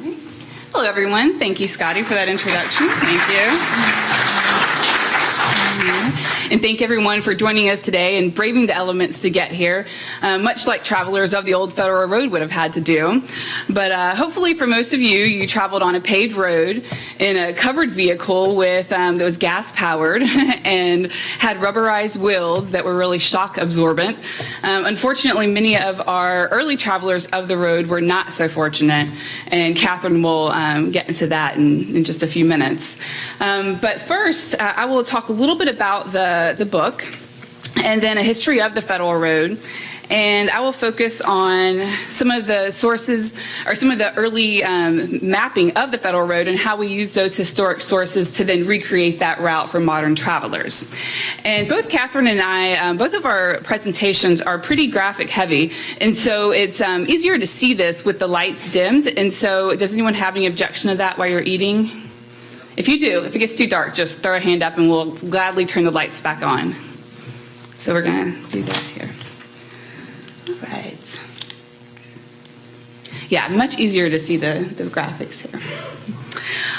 right. Hello, everyone. Thank you, Scotty, for that introduction. Thank you. And thank everyone for joining us today and braving the elements to get here, much like travelers of the old Federal Road would have had to do. But hopefully for most of you, you traveled on a paved road in a covered vehicle with that was gas powered and had rubberized wheels that were really shock absorbent. Unfortunately, many of our early travelers of the road were not so fortunate, and Catherine will get into that in just a few minutes. But first, I will talk a little bit about the book, and then a history of the Federal Road. And I will focus on some of the sources, or some of the early mapping of the Federal Road and how we use those historic sources to then recreate that route for modern travelers. And both Catherine and I, both of our presentations are pretty graphic heavy, and so it's easier to see this with the lights dimmed. And so does anyone have any objection to that while you're eating? If you do, if it gets too dark, just throw a hand up and we'll gladly turn the lights back on. So we're going to do that here. All right. Yeah, much easier to see the graphics here.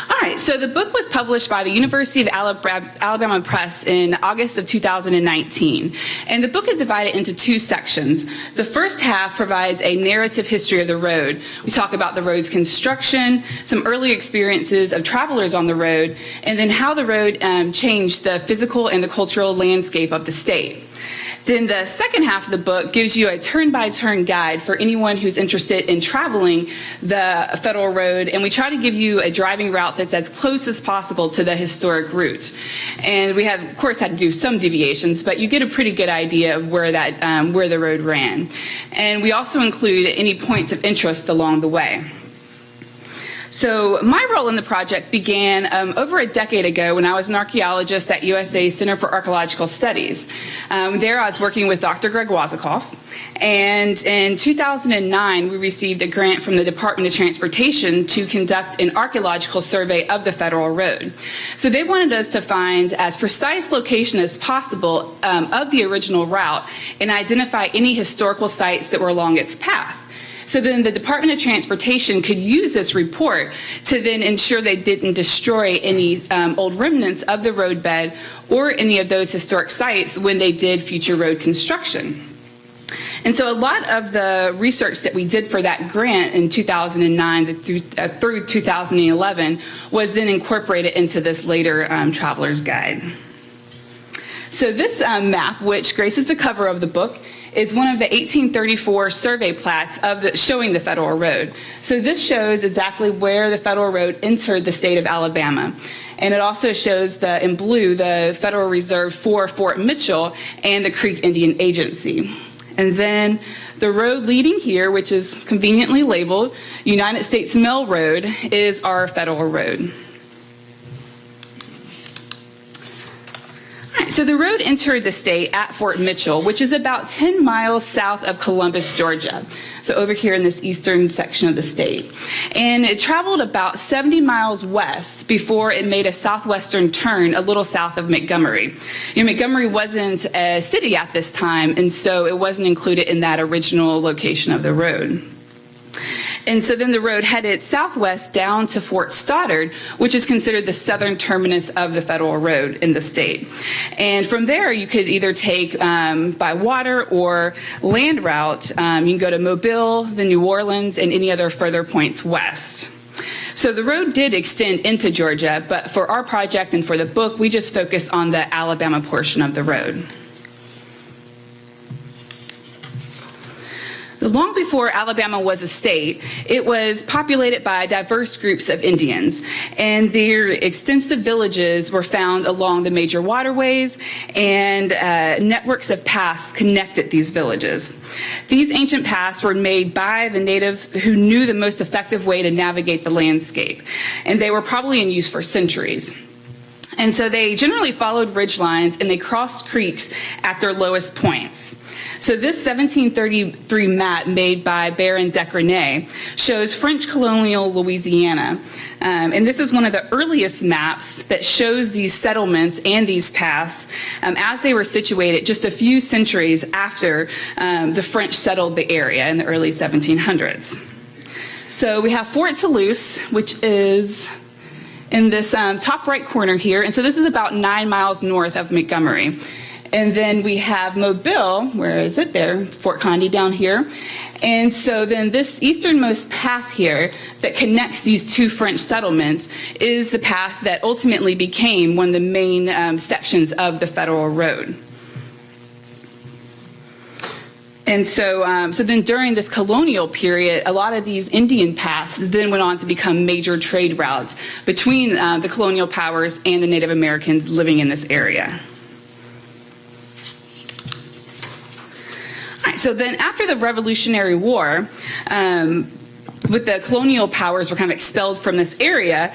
All right, so the book was published by the University of Alabama Press in August of 2019. And the book is divided into two sections. The first half provides a narrative history of the road. We talk about the road's construction, some early experiences of travelers on the road, and then how the road changed the physical and the cultural landscape of the state. Then the second half of the book gives you a turn-by-turn guide for anyone who's interested in traveling the Federal Road, and we try to give you a driving route that's as close as possible to the historic route. And we have, of course, had to do some deviations, but you get a pretty good idea of where where the road ran. And we also include any points of interest along the way. So my role in the project began over a decade ago when I was an archaeologist at USA's Center for Archaeological Studies. There I was working with Dr. Greg Wazakoff, and in 2009 we received a grant from the Department of Transportation to conduct an archaeological survey of the Federal Road. So they wanted us to find as precise location as possible of the original route and identify any historical sites that were along its path. So then the Department of Transportation could use this report to then ensure they didn't destroy any old remnants of the roadbed or any of those historic sites when they did future road construction. And so a lot of the research that we did for that grant in 2009 through 2011 was then incorporated into this later Traveler's Guide. So this map, which graces the cover of the book, is one of the 1834 survey plats showing the Federal Road. So this shows exactly where the Federal Road entered the state of Alabama. And it also shows in blue the Federal Reserve for Fort Mitchell and the Creek Indian Agency. And then the road leading here, which is conveniently labeled United States Mail Road, is our Federal Road. So the road entered the state at Fort Mitchell, which is about 10 miles south of Columbus, Georgia. So over here in this eastern section of the state. And it traveled about 70 miles west before it made a southwestern turn a little south of Montgomery. Montgomery wasn't a city at this time, and so it wasn't included in that original location of the road. And so then the road headed southwest down to Fort Stoddard, which is considered the southern terminus of the Federal Road in the state. And from there, you could either take by water or land route. You can go to Mobile, then New Orleans, and any other further points west. So the road did extend into Georgia, but for our project and for the book, we just focused on the Alabama portion of the road. Long before Alabama was a state, it was populated by diverse groups of Indians, and their extensive villages were found along the major waterways, and networks of paths connected these villages. These ancient paths were made by the natives who knew the most effective way to navigate the landscape, and they were probably in use for centuries. And so they generally followed ridge lines and they crossed creeks at their lowest points. So this 1733 map made by Baron Decrenay shows French colonial Louisiana. And this is one of the earliest maps that shows these settlements and these paths as they were situated just a few centuries after the French settled the area in the early 1700s. So we have Fort Toulouse, which is in this top right corner here. And so this is about 9 miles north of Montgomery. And then we have Mobile, where is it there? Fort Condé down here. And so then this easternmost path here that connects these two French settlements is the path that ultimately became one of the main sections of the Federal Road. And so, so then during this colonial period, a lot of these Indian paths then went on to become major trade routes between the colonial powers and the Native Americans living in this area. All right, so then after the Revolutionary War, with the colonial powers were kind of expelled from this area,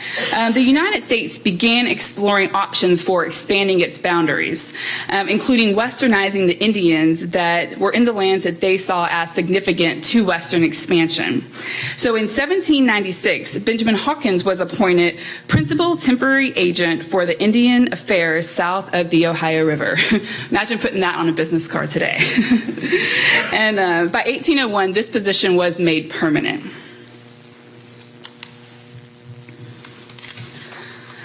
the United States began exploring options for expanding its boundaries, including westernizing the Indians that were in the lands that they saw as significant to Western expansion. So in 1796, Benjamin Hawkins was appointed principal temporary agent for the Indian affairs south of the Ohio River. Imagine putting that on a business card today. And by 1801, this position was made permanent.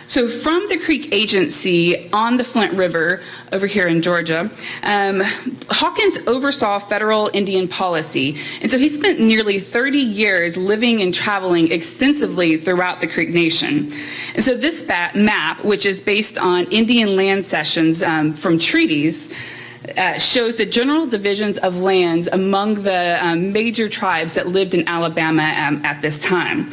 So from the Creek Agency on the Flint River over here in Georgia, Hawkins oversaw federal Indian policy. And so he spent nearly 30 years living and traveling extensively throughout the Creek Nation. And so this map, which is based on Indian land cessions from treaties, shows the general divisions of lands among the major tribes that lived in Alabama at this time.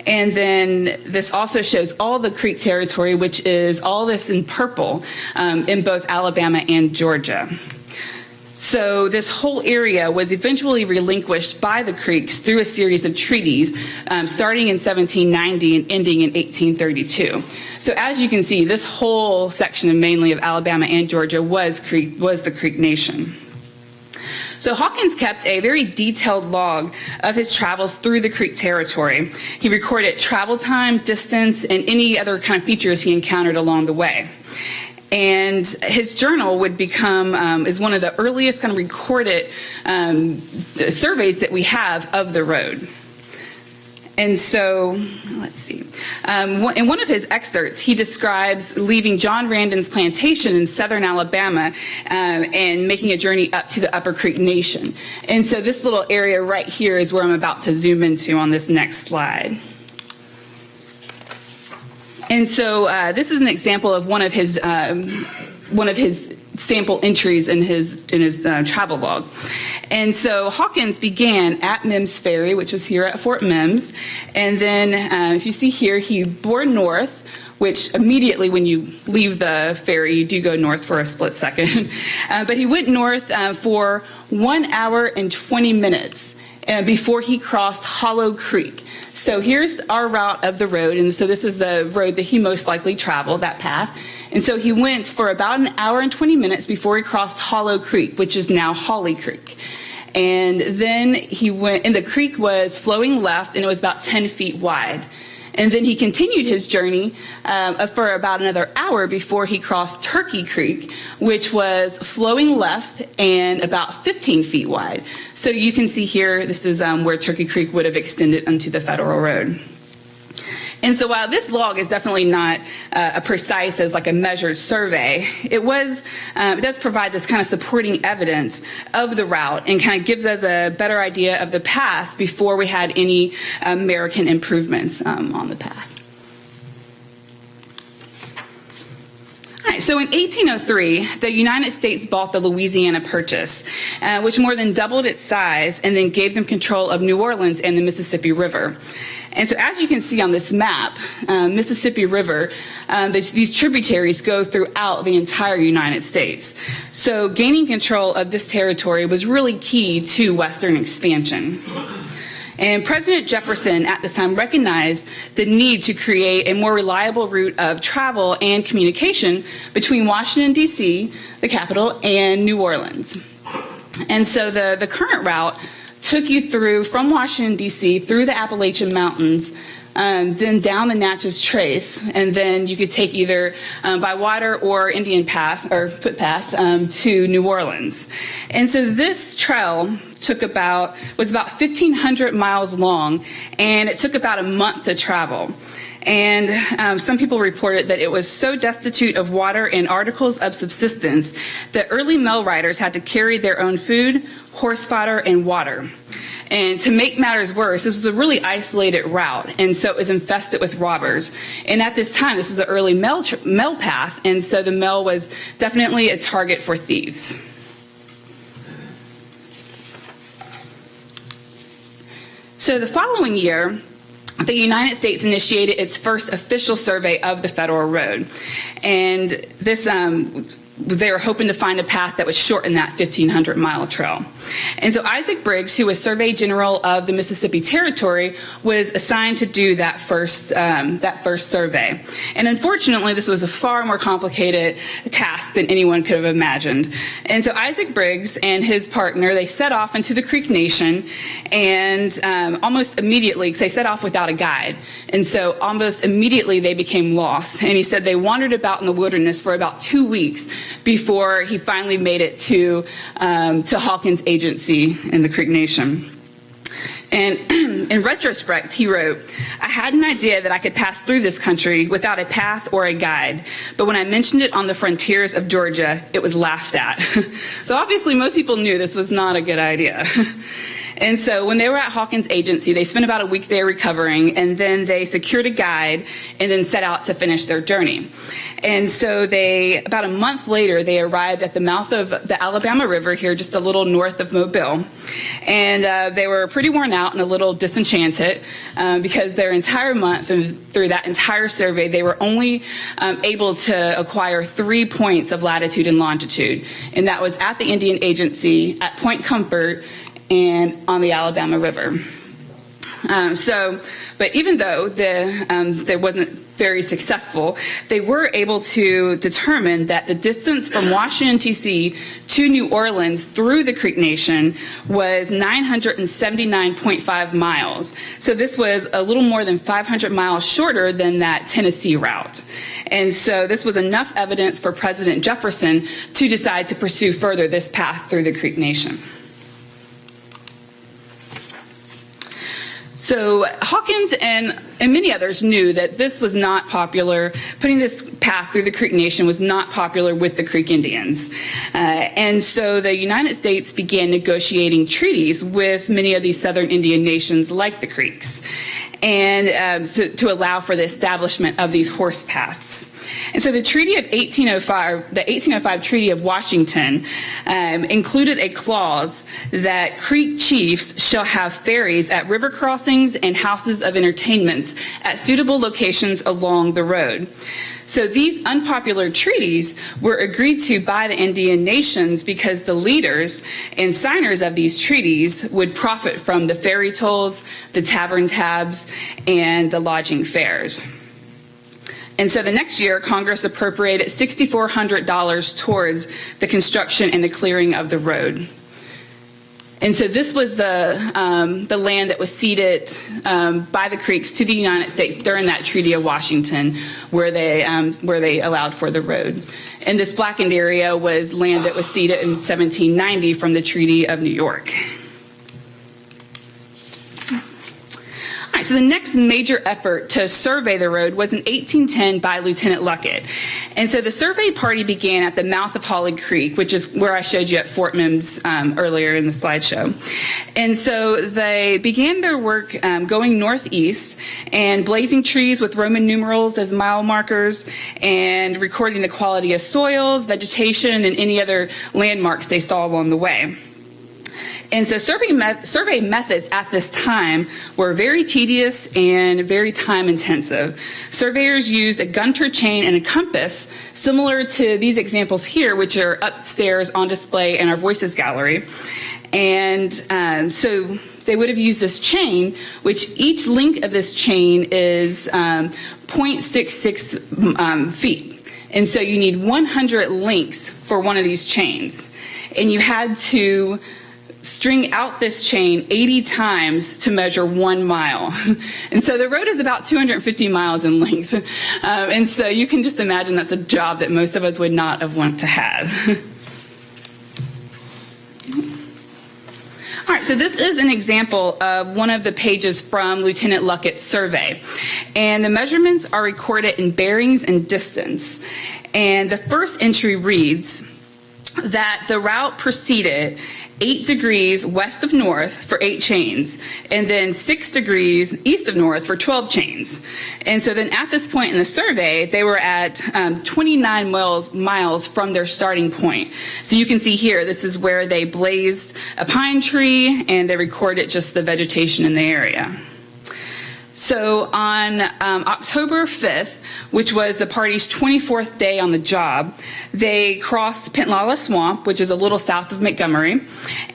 And then this also shows all the Creek territory, which is all this in purple in both Alabama and Georgia. So this whole area was eventually relinquished by the Creeks through a series of treaties, starting in 1790 and ending in 1832. So as you can see, this whole section mainly of Alabama and Georgia was the Creek Nation. So Hawkins kept a very detailed log of his travels through the Creek territory. He recorded travel time, distance, and any other kind of features he encountered along the way. And his journal would become, is one of the earliest kind of recorded surveys that we have of the road. And so, let's see. In one of his excerpts, he describes leaving John Randon's plantation in southern Alabama and making a journey up to the Upper Creek Nation. And so this little area right here is where I'm about to zoom into on this next slide. And so this is an example of one of his sample entries in his travel log. And so Hawkins began at Mims Ferry, which was here at Fort Mims. And then if you see here, he bore north, which immediately when you leave the ferry, you do go north for a split second. But he went north for 1 hour and 20 minutes before he crossed Hollow Creek. So here's our route of the road, and so this is the road that he most likely traveled, that path. And so he went for about 1 hour and 20 minutes before he crossed Hollow Creek, which is now Holly Creek. And then he went, and the creek was flowing left, and it was about 10 feet wide. And then he continued his journey for about another hour before he crossed Turkey Creek, which was flowing left and about 15 feet wide. So you can see here, this is where Turkey Creek would have extended onto the Federal Road. And so while this log is definitely not a precise as like a measured survey, it does provide this kind of supporting evidence of the route and kind of gives us a better idea of the path before we had any American improvements on the path. All right, so in 1803, the United States bought the Louisiana Purchase, which more than doubled its size and then gave them control of New Orleans and the Mississippi River. And so as you can see on this map, Mississippi River, these tributaries go throughout the entire United States. So gaining control of this territory was really key to Western expansion. And President Jefferson at this time recognized the need to create a more reliable route of travel and communication between Washington, D.C., the capital, and New Orleans. And so the current route took you through from Washington, D.C., through the Appalachian Mountains, then down the Natchez Trace, and then you could take either by water or Indian path or footpath to New Orleans. And so this trail was about 1,500 miles long, and it took about a month to travel. And some people reported that it was so destitute of water and articles of subsistence that early mail riders had to carry their own food, horse fodder, and water. And to make matters worse, this was a really isolated route, and so it was infested with robbers. And at this time, this was an early mail path, and so the mail was definitely a target for thieves. So the following year, the United States initiated its first official survey of the federal road. And this, they were hoping to find a path that would shorten that 1,500-mile trail. And so Isaac Briggs, who was Survey General of the Mississippi Territory, was assigned to do that first survey. And unfortunately, this was a far more complicated task than anyone could have imagined. And so Isaac Briggs and his partner, they set off into the Creek Nation, and almost immediately, because they set off without a guide, and so almost immediately they became lost. And he said they wandered about in the wilderness for about 2 weeks before he finally made it to Hawkins Agency in the Creek Nation. And in retrospect, he wrote, "I had an idea that I could pass through this country without a path or a guide, but when I mentioned it on the frontiers of Georgia, it was laughed at." So obviously most people knew this was not a good idea. And so when they were at Hawkins Agency, they spent about a week there recovering, and then they secured a guide and then set out to finish their journey. And so about a month later, they arrived at the mouth of the Alabama River here, just a little north of Mobile. And they were pretty worn out and a little disenchanted because their entire month and through that entire survey, they were only able to acquire 3 points of latitude and longitude. And that was at the Indian Agency, at Point Comfort, and on the Alabama River. But even though they wasn't very successful, they were able to determine that the distance from Washington, D.C. to New Orleans through the Creek Nation was 979.5 miles. So this was a little more than 500 miles shorter than that Tennessee route. And so this was enough evidence for President Jefferson to decide to pursue further this path through the Creek Nation. So Hawkins and many others knew that this was not popular. Putting this path through the Creek Nation was not popular with the Creek Indians. And so the United States began negotiating treaties with many of these southern Indian nations like the Creeks, and to allow for the establishment of these horse paths. And so the Treaty of 1805, the 1805 Treaty of Washington, included a clause that Creek chiefs shall have ferries at river crossings and houses of entertainments at suitable locations along the road. So these unpopular treaties were agreed to by the Indian nations because the leaders and signers of these treaties would profit from the ferry tolls, the tavern tabs, and the lodging fares. And so the next year, Congress appropriated $6,400 towards the construction and the clearing of the road. And so this was the land that was ceded by the Creeks to the United States during that Treaty of Washington, where they allowed for the road. And this blackened area was land that was ceded in 1790 from the Treaty of New York. All right, so the next major effort to survey the road was in 1810 by Lieutenant Luckett. And so the survey party began at the mouth of Holly Creek, which is where I showed you at Fort Mims earlier in the slideshow. And so they began their work going northeast and blazing trees with Roman numerals as mile markers and recording the quality of soils, vegetation, and any other landmarks they saw along the way. And so survey methods at this time were very tedious and very time intensive. Surveyors used a Gunter chain and a compass, similar to these examples here, which are upstairs on display in our Voices gallery. And so they would have used this chain, which each link of this chain is 0.66 feet. And so you need 100 links for one of these chains. And you had to string out this chain 80 times to measure 1 mile. And so the road is about 250 miles in length. And so you can just imagine that's a job that most of us would not have wanted to have. All right, so this is an example of one of the pages from Lieutenant Luckett's survey. And the measurements are recorded in bearings and distance. And the first entry reads that the route proceeded 8 degrees west of north for 8 chains, and then 6 degrees east of north for 12 chains. And so then at this point in the survey, they were at 29 miles from their starting point. So you can see here, this is where they blazed a pine tree, and they recorded just the vegetation in the area. So on October 5th, which was the party's 24th day on the job, they crossed Pentlala Swamp, which is a little south of Montgomery,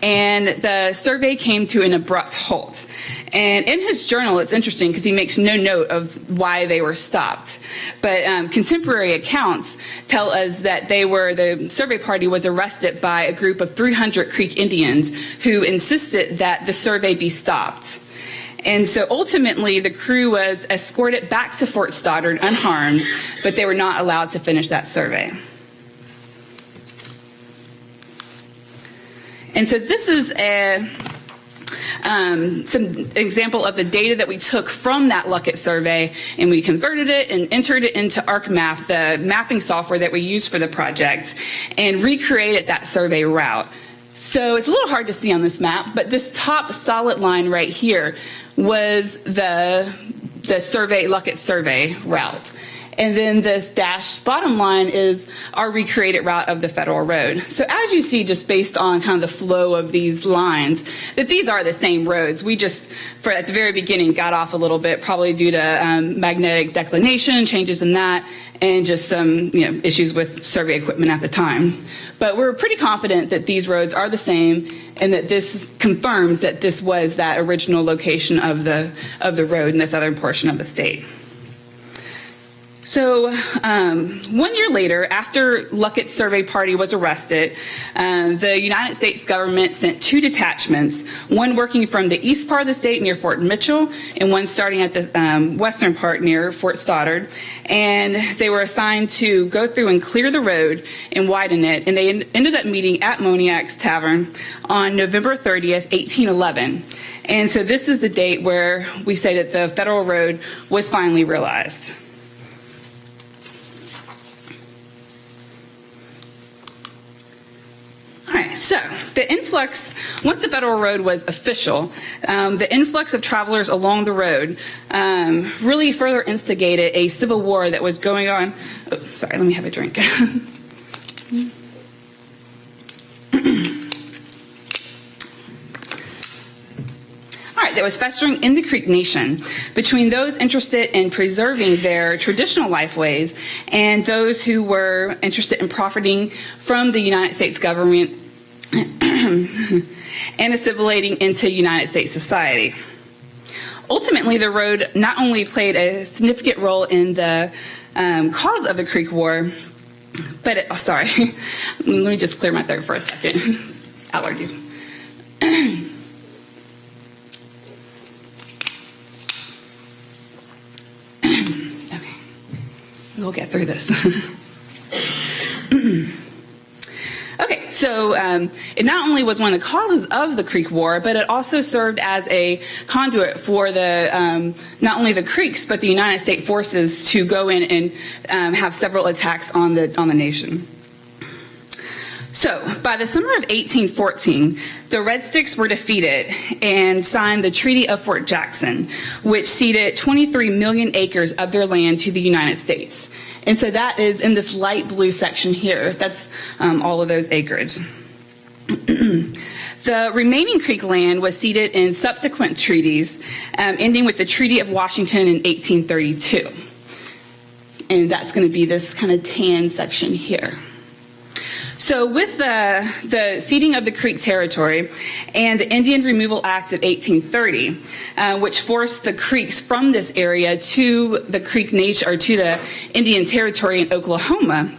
and the survey came to an abrupt halt. And in his journal, it's interesting because he makes no note of why they were stopped. But contemporary accounts tell us that the survey party was arrested by a group of 300 Creek Indians who insisted that the survey be stopped. And so ultimately, the crew was escorted back to Fort Stoddard unharmed, but they were not allowed to finish that survey. And so this is some example of the data that we took from that Luckett survey, and we converted it and entered it into ArcMap, the mapping software that we use for the project, and recreated that survey route. So it's a little hard to see on this map, but this top solid line right here was the Luckett survey route. And then this dashed bottom line is our recreated route of the federal road. So as you see, just based on kind of the flow of these lines, that these are the same roads. We just, at the very beginning, got off a little bit, probably due to magnetic declination, changes in that, and just some issues with survey equipment at the time. But we're pretty confident that these roads are the same, and that this confirms that this was that original location of the road in the southern portion of the state. So 1 year later, after Luckett's survey party was arrested, the United States government sent 2 detachments, one working from the east part of the state near Fort Mitchell, and one starting at the western part near Fort Stoddard. And they were assigned to go through and clear the road and widen it. And they ended up meeting at Moniac's Tavern on November 30th, 1811. And so this is the date where we say that the federal road was finally realized. All right, so the influx, once the federal road was official, the influx of travelers along the road really further instigated a civil war that was going on. Oh, sorry, let me have a drink. That was festering in the Creek Nation between those interested in preserving their traditional lifeways and those who were interested in profiting from the United States government and assimilating into United States society. Ultimately, the road not only played a significant role in the cause of the Creek War, but let me just clear my throat for a second. Allergies. We'll get through this. Okay, so it not only was one of the causes of the Creek War, but it also served as a conduit for the not only the Creeks, but the United States forces to go in and have several attacks on the nation. So, by the summer of 1814, the Red Sticks were defeated and signed the Treaty of Fort Jackson, which ceded 23 million acres of their land to the United States. And so that is in this light blue section here. That's all of those acres. The remaining Creek land was ceded in subsequent treaties, ending with the Treaty of Washington in 1832. And that's going to be this kind of tan section here. So with the ceding of the Creek territory and the Indian Removal Act of 1830, which forced the Creeks from this area to the Creek Nation or to the Indian Territory in Oklahoma,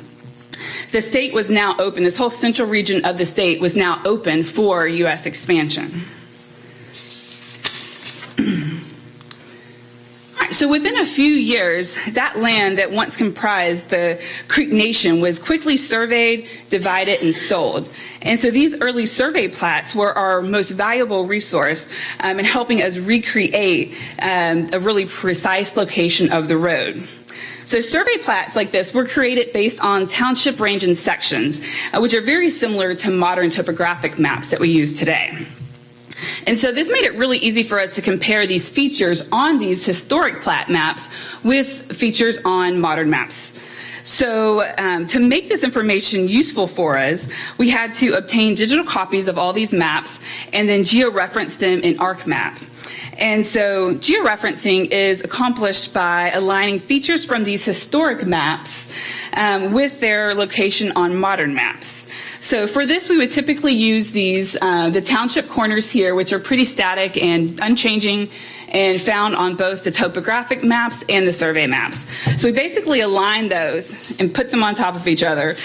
the state was now open. This whole central region of the state was now open for U.S. expansion. So within a few years, that land that once comprised the Creek Nation was quickly surveyed, divided, and sold. And so these early survey plats were our most valuable resource in helping us recreate a really precise location of the road. So survey plats like this were created based on township range and sections, which are very similar to modern topographic maps that we use today. And so this made it really easy for us to compare these features on these historic plat maps with features on modern maps. So to make this information useful for us, we had to obtain digital copies of all these maps and then georeference them in ArcMap. And so georeferencing is accomplished by aligning features from these historic maps with their location on modern maps. So for this, we would typically use these, the township corners here, which are pretty static and unchanging and found on both the topographic maps and the survey maps. So we basically align those and put them on top of each other.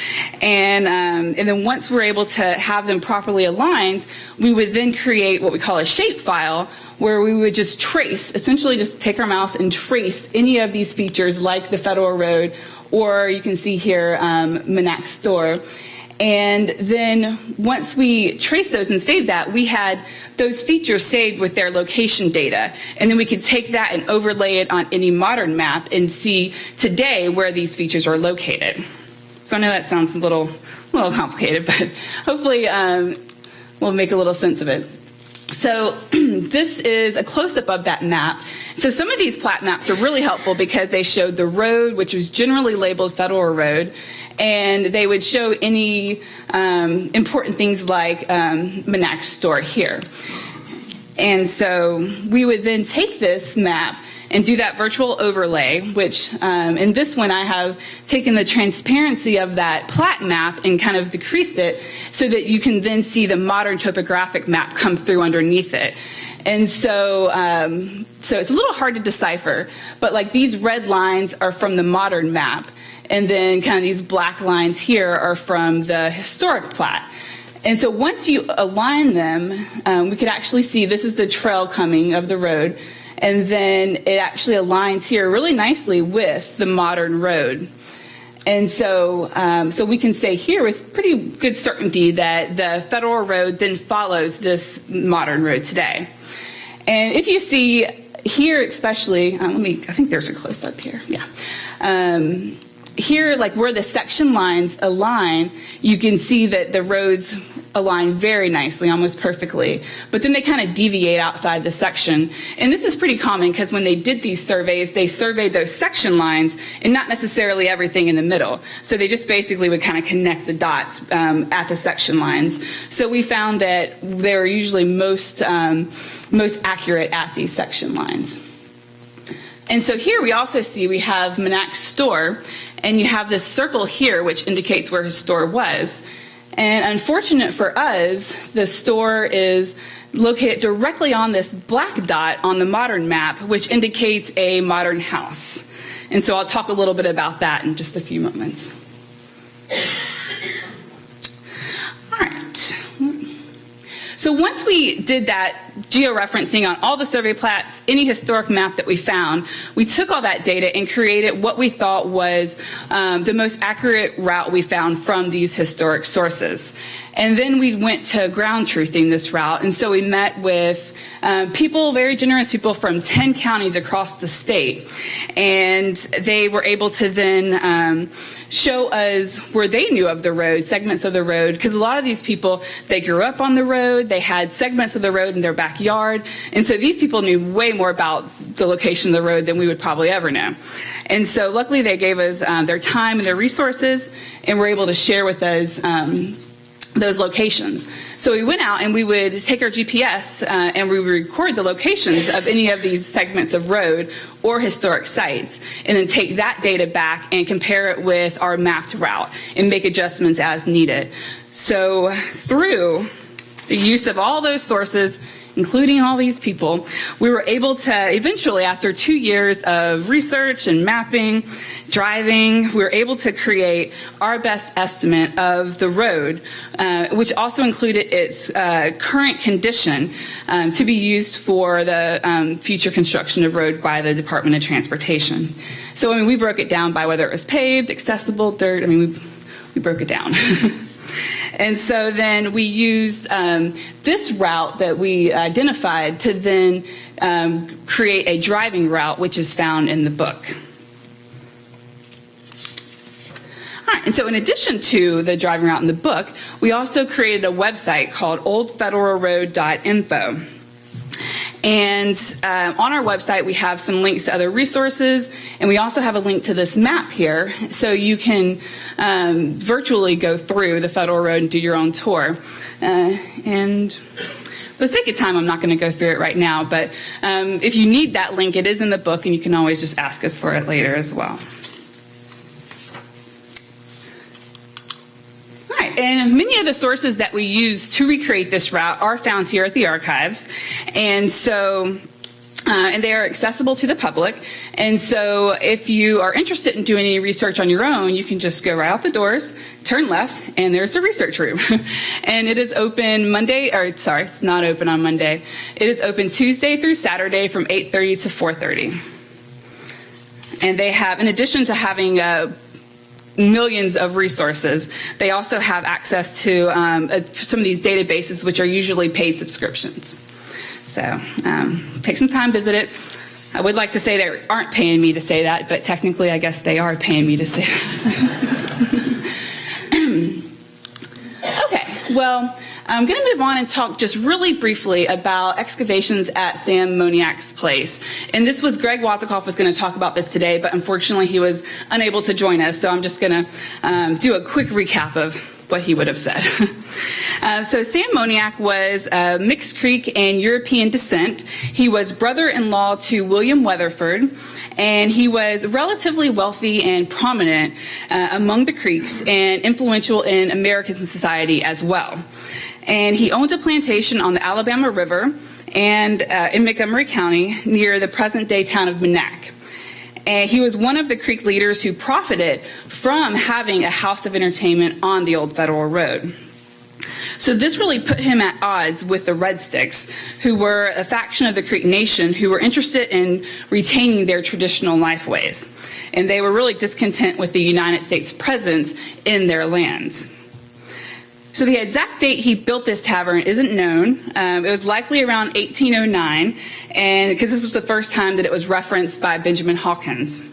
And then once we're able to have them properly aligned, we would then create what we call a shapefile, where we would just trace, essentially just take our mouse and trace any of these features like the Federal Road, or you can see here, Monac Store. And then once we traced those and saved that, we had those features saved with their location data. And then we could take that and overlay it on any modern map and see today where these features are located. So I know that sounds a little complicated, but hopefully we'll make a little sense of it. So this is a close-up of that map. So some of these plat maps are really helpful because they showed the road, which was generally labeled Federal Road, and they would show any important things like Monac Store here. And so we would then take this map and do that virtual overlay, which in this one I have taken the transparency of that plat map and kind of decreased it so that you can then see the modern topographic map come through underneath it. And so, so it's a little hard to decipher, but like these red lines are from the modern map, and then kind of these black lines here are from the historic plat. And so once you align them, we could actually see this is the trail coming of the road, and then it actually aligns here really nicely with the modern road. And so, so we can say here with pretty good certainty that the Federal Road then follows this modern road today. And if you see here especially, I think there's a close-up here, yeah. Here, like where the section lines align, you can see that the roads align very nicely, almost perfectly, but then they kind of deviate outside the section. And this is pretty common because when they did these surveys, they surveyed those section lines and not necessarily everything in the middle. So they just basically would kind of connect the dots at the section lines. So we found that they were usually most accurate at these section lines. And so here we also see we have Monac Store, and you have this circle here which indicates where his store was. And unfortunate for us, the store is located directly on this black dot on the modern map, which indicates a modern house. And so I'll talk a little bit about that in just a few moments. All right. So once we did that georeferencing on all the survey plats, any historic map that we found, we took all that data and created what we thought was the most accurate route we found from these historic sources. And then we went to ground truthing this route, and so we met with people, very generous people from 10 counties across the state, and they were able to then show us where they knew of the road, segments of the road, because a lot of these people, they grew up on the road, they had segments of the road in their backyard, and so these people knew way more about the location of the road than we would probably ever know. And so luckily they gave us their time and their resources, and were able to share with us those locations. So we went out and we would take our GPS and we would record the locations of any of these segments of road or historic sites, and then take that data back and compare it with our mapped route and make adjustments as needed. So through the use of all those sources including all these people, we were able to eventually, after 2 years of research and mapping, driving, we were able to create our best estimate of the road, which also included its current condition to be used for the future construction of road by the Department of Transportation. So, we broke it down by whether it was paved, accessible, dirt. We broke it down. And so then we used this route that we identified to then create a driving route, which is found in the book. All right, and so in addition to the driving route in the book, we also created a website called oldfederalroad.info. And on our website, we have some links to other resources, and we also have a link to this map here, so you can virtually go through the federal road and do your own tour. And for the sake of time, I'm not going to go through it right now, but if you need that link, it is in the book, and you can always just ask us for it later as well. And many of the sources that we use to recreate this route are found here at the archives. And so, and they are accessible to the public. And so if you are interested in doing any research on your own, you can just go right out the doors, turn left, and there's the research room. And it is open it's not open on Monday. It is open Tuesday through Saturday from 8:30 to 4:30. And they have, in addition to having millions of resources, they also have access to some of these databases, which are usually paid subscriptions. So take some time, visit it. I would like to say they aren't paying me to say that, but technically I guess they are paying me to say that. Okay, well, I'm going to move on and talk just really briefly about excavations at Sam Moniak's place. And this was Greg Wazakoff was going to talk about this today, but unfortunately he was unable to join us, so I'm just going to do a quick recap of what he would have said. So Sam Moniak was mixed Creek and European descent. He was brother-in-law to William Weatherford, and he was relatively wealthy and prominent among the Creeks and influential in American society as well. And he owned a plantation on the Alabama River and in Montgomery County near the present-day town of Monac. And he was one of the Creek leaders who profited from having a house of entertainment on the Old Federal Road. So this really put him at odds with the Red Sticks, who were a faction of the Creek Nation who were interested in retaining their traditional lifeways. And they were really discontent with the United States presence in their lands. So the exact date he built this tavern isn't known. It was likely around 1809, and because this was the first time that it was referenced by Benjamin Hawkins.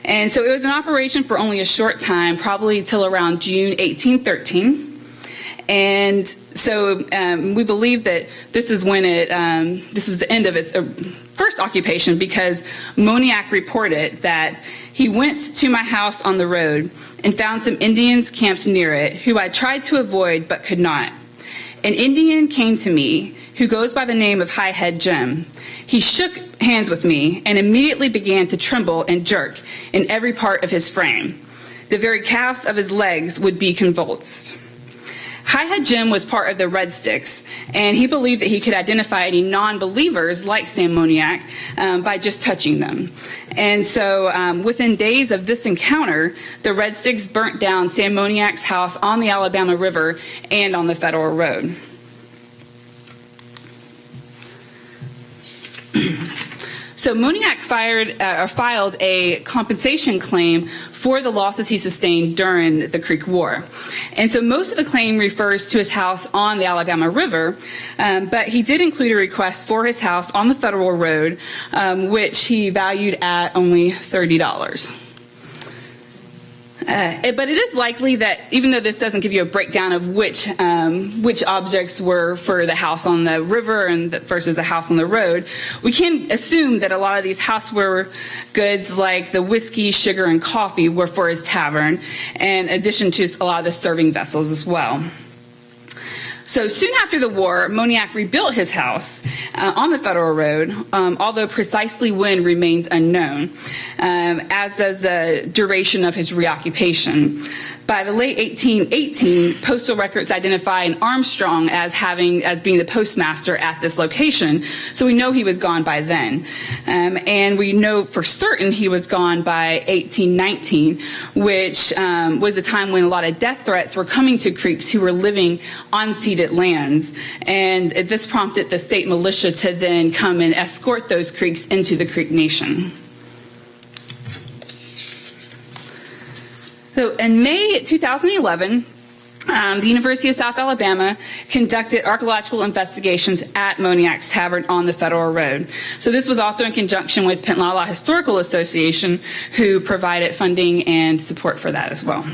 And so it was in operation for only a short time, probably till around June 1813. And so we believe that this is when this was the end of its first occupation, because Moniak reported that he went to my house on the road and found some Indians camped near it, who I tried to avoid but could not. An Indian came to me who goes by the name of High Head Jim. He shook hands with me and immediately began to tremble and jerk in every part of his frame. The very calves of his legs would be convulsed. High Head Jim was part of the Red Sticks, and he believed that he could identify any non-believers like Sam Moniak by just touching them. And so within days of this encounter, the Red Sticks burnt down Sam Moniak's house on the Alabama River and on the Federal Road. So Moniak filed a compensation claim for the losses he sustained during the Creek War. And so most of the claim refers to his house on the Alabama River, but he did include a request for his house on the Federal Road, which he valued at only $30. But it is likely that, even though this doesn't give you a breakdown of which objects were for the house on the river and versus the house on the road, we can assume that a lot of these houseware goods, like the whiskey, sugar, and coffee, were for his tavern, in addition to a lot of the serving vessels as well. So soon after the war, Moniak rebuilt his house on the Federal Road, although precisely when remains unknown, as does the duration of his reoccupation. By the late 1818, postal records identify an Armstrong as being the postmaster at this location, so we know he was gone by then. And we know for certain he was gone by 1819, which was a time when a lot of death threats were coming to Creeks who were living on ceded lands, and this prompted the state militia to then come and escort those Creeks into the Creek Nation. So in May 2011, the University of South Alabama conducted archaeological investigations at Moniac's Tavern on the Federal Road. So this was also in conjunction with Penlala Historical Association, who provided funding and support for that as well.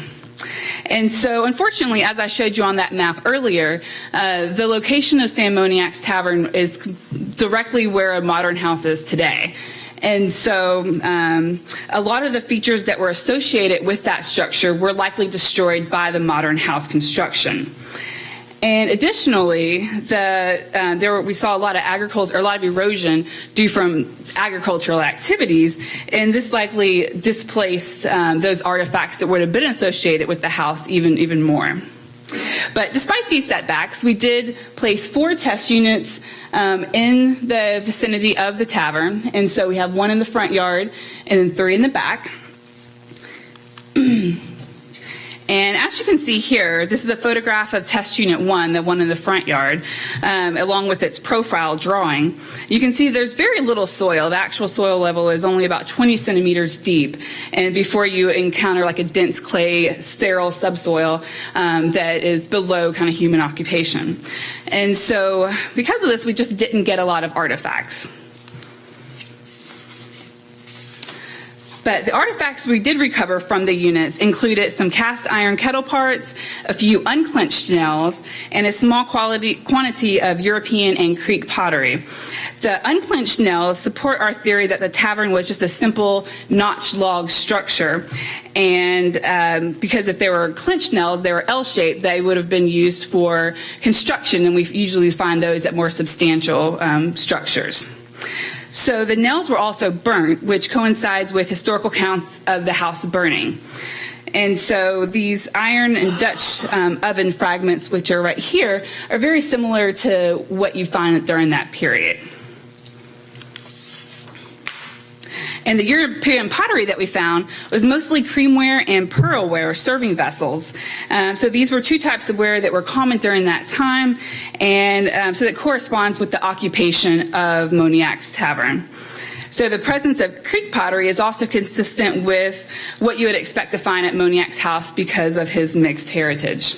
And so, unfortunately, as I showed you on that map earlier, the location of Sam Moniac's Tavern is directly where a modern house is today. And so a lot of the features that were associated with that structure were likely destroyed by the modern house construction. And additionally, we saw a lot of erosion due from agricultural activities, and this likely displaced those artifacts that would have been associated with the house even more. But despite these setbacks, we did place 4 test units in the vicinity of the tavern, and so we have 1 in the front yard and then 3 in the back. And as you can see here, this is a photograph of test unit 1, the one in the front yard, along with its profile drawing. You can see there's very little soil. The actual soil level is only about 20 centimeters deep, and before you encounter like a dense clay, sterile subsoil that is below kind of human occupation. And so because of this, we just didn't get a lot of artifacts. But the artifacts we did recover from the units included some cast iron kettle parts, a few unclenched nails, and a small quantity of European and Creek pottery. The unclenched nails support our theory that the tavern was just a simple notched log structure. And because if they were clenched nails, they were L-shaped, they would have been used for construction, and we usually find those at more substantial structures. So the nails were also burnt, which coincides with historical counts of the house burning. And so these iron and Dutch oven fragments, which are right here, are very similar to what you find during that period. And the European pottery that we found was mostly creamware and pearlware serving vessels. So these were 2 types of ware that were common during that time, and so that corresponds with the occupation of Moniac's Tavern. So the presence of Creek pottery is also consistent with what you would expect to find at Moniac's house because of his mixed heritage.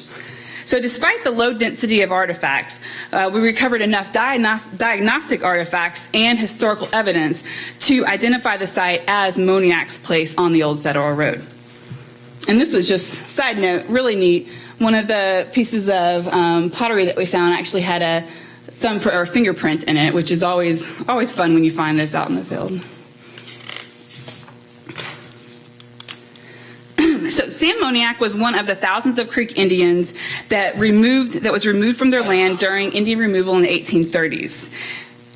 So despite the low density of artifacts, we recovered enough diagnostic artifacts and historical evidence to identify the site as Moniac's Place on the Old Federal Road. And this was just, side note, really neat. One of the pieces of pottery that we found actually had a thumbprint or fingerprint in it, which is always fun when you find this out in the field. So Sam Moniac was one of the thousands of Creek Indians that was removed from their land during Indian removal in the 1830s.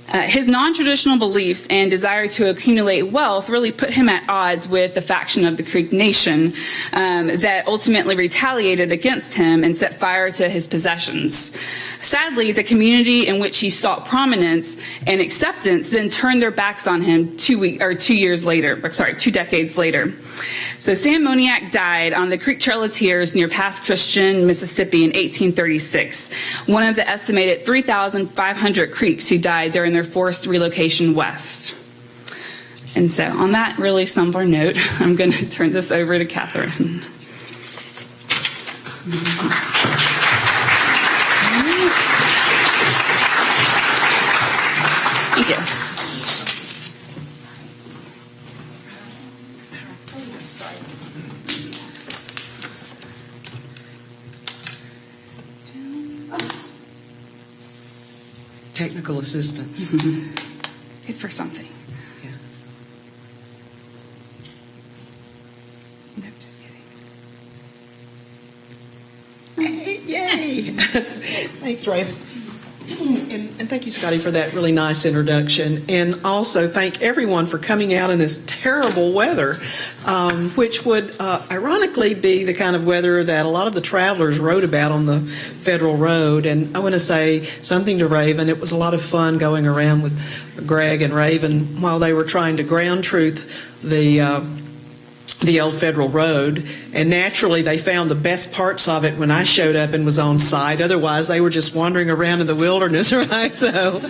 His non-traditional beliefs and desire to accumulate wealth really put him at odds with the faction of the Creek Nation that ultimately retaliated against him and set fire to his possessions. Sadly, the community in which he sought prominence and acceptance then turned their backs on him 2 decades later. So Sam Moniac died on the Creek Trail of Tears near Pass Christian, Mississippi in 1836, one of the estimated 3,500 Creeks who died during their forced relocation west. And so on that really somber note, I'm going to turn this over to Catherine. Thank you. Technical assistance. Good for something. Yeah. No, just kidding. Yay! Thanks, Raven. And thank you, Scotty, for that really nice introduction. And also thank everyone for coming out in this terrible weather, which would ironically be the kind of weather that a lot of the travelers wrote about on the Federal Road. And I want to say something to Raven. It was a lot of fun going around with Greg and Raven while they were trying to ground truth the old Federal Road, and naturally they found the best parts of it when I showed up and was on site. Otherwise, they were just wandering around in the wilderness, right? So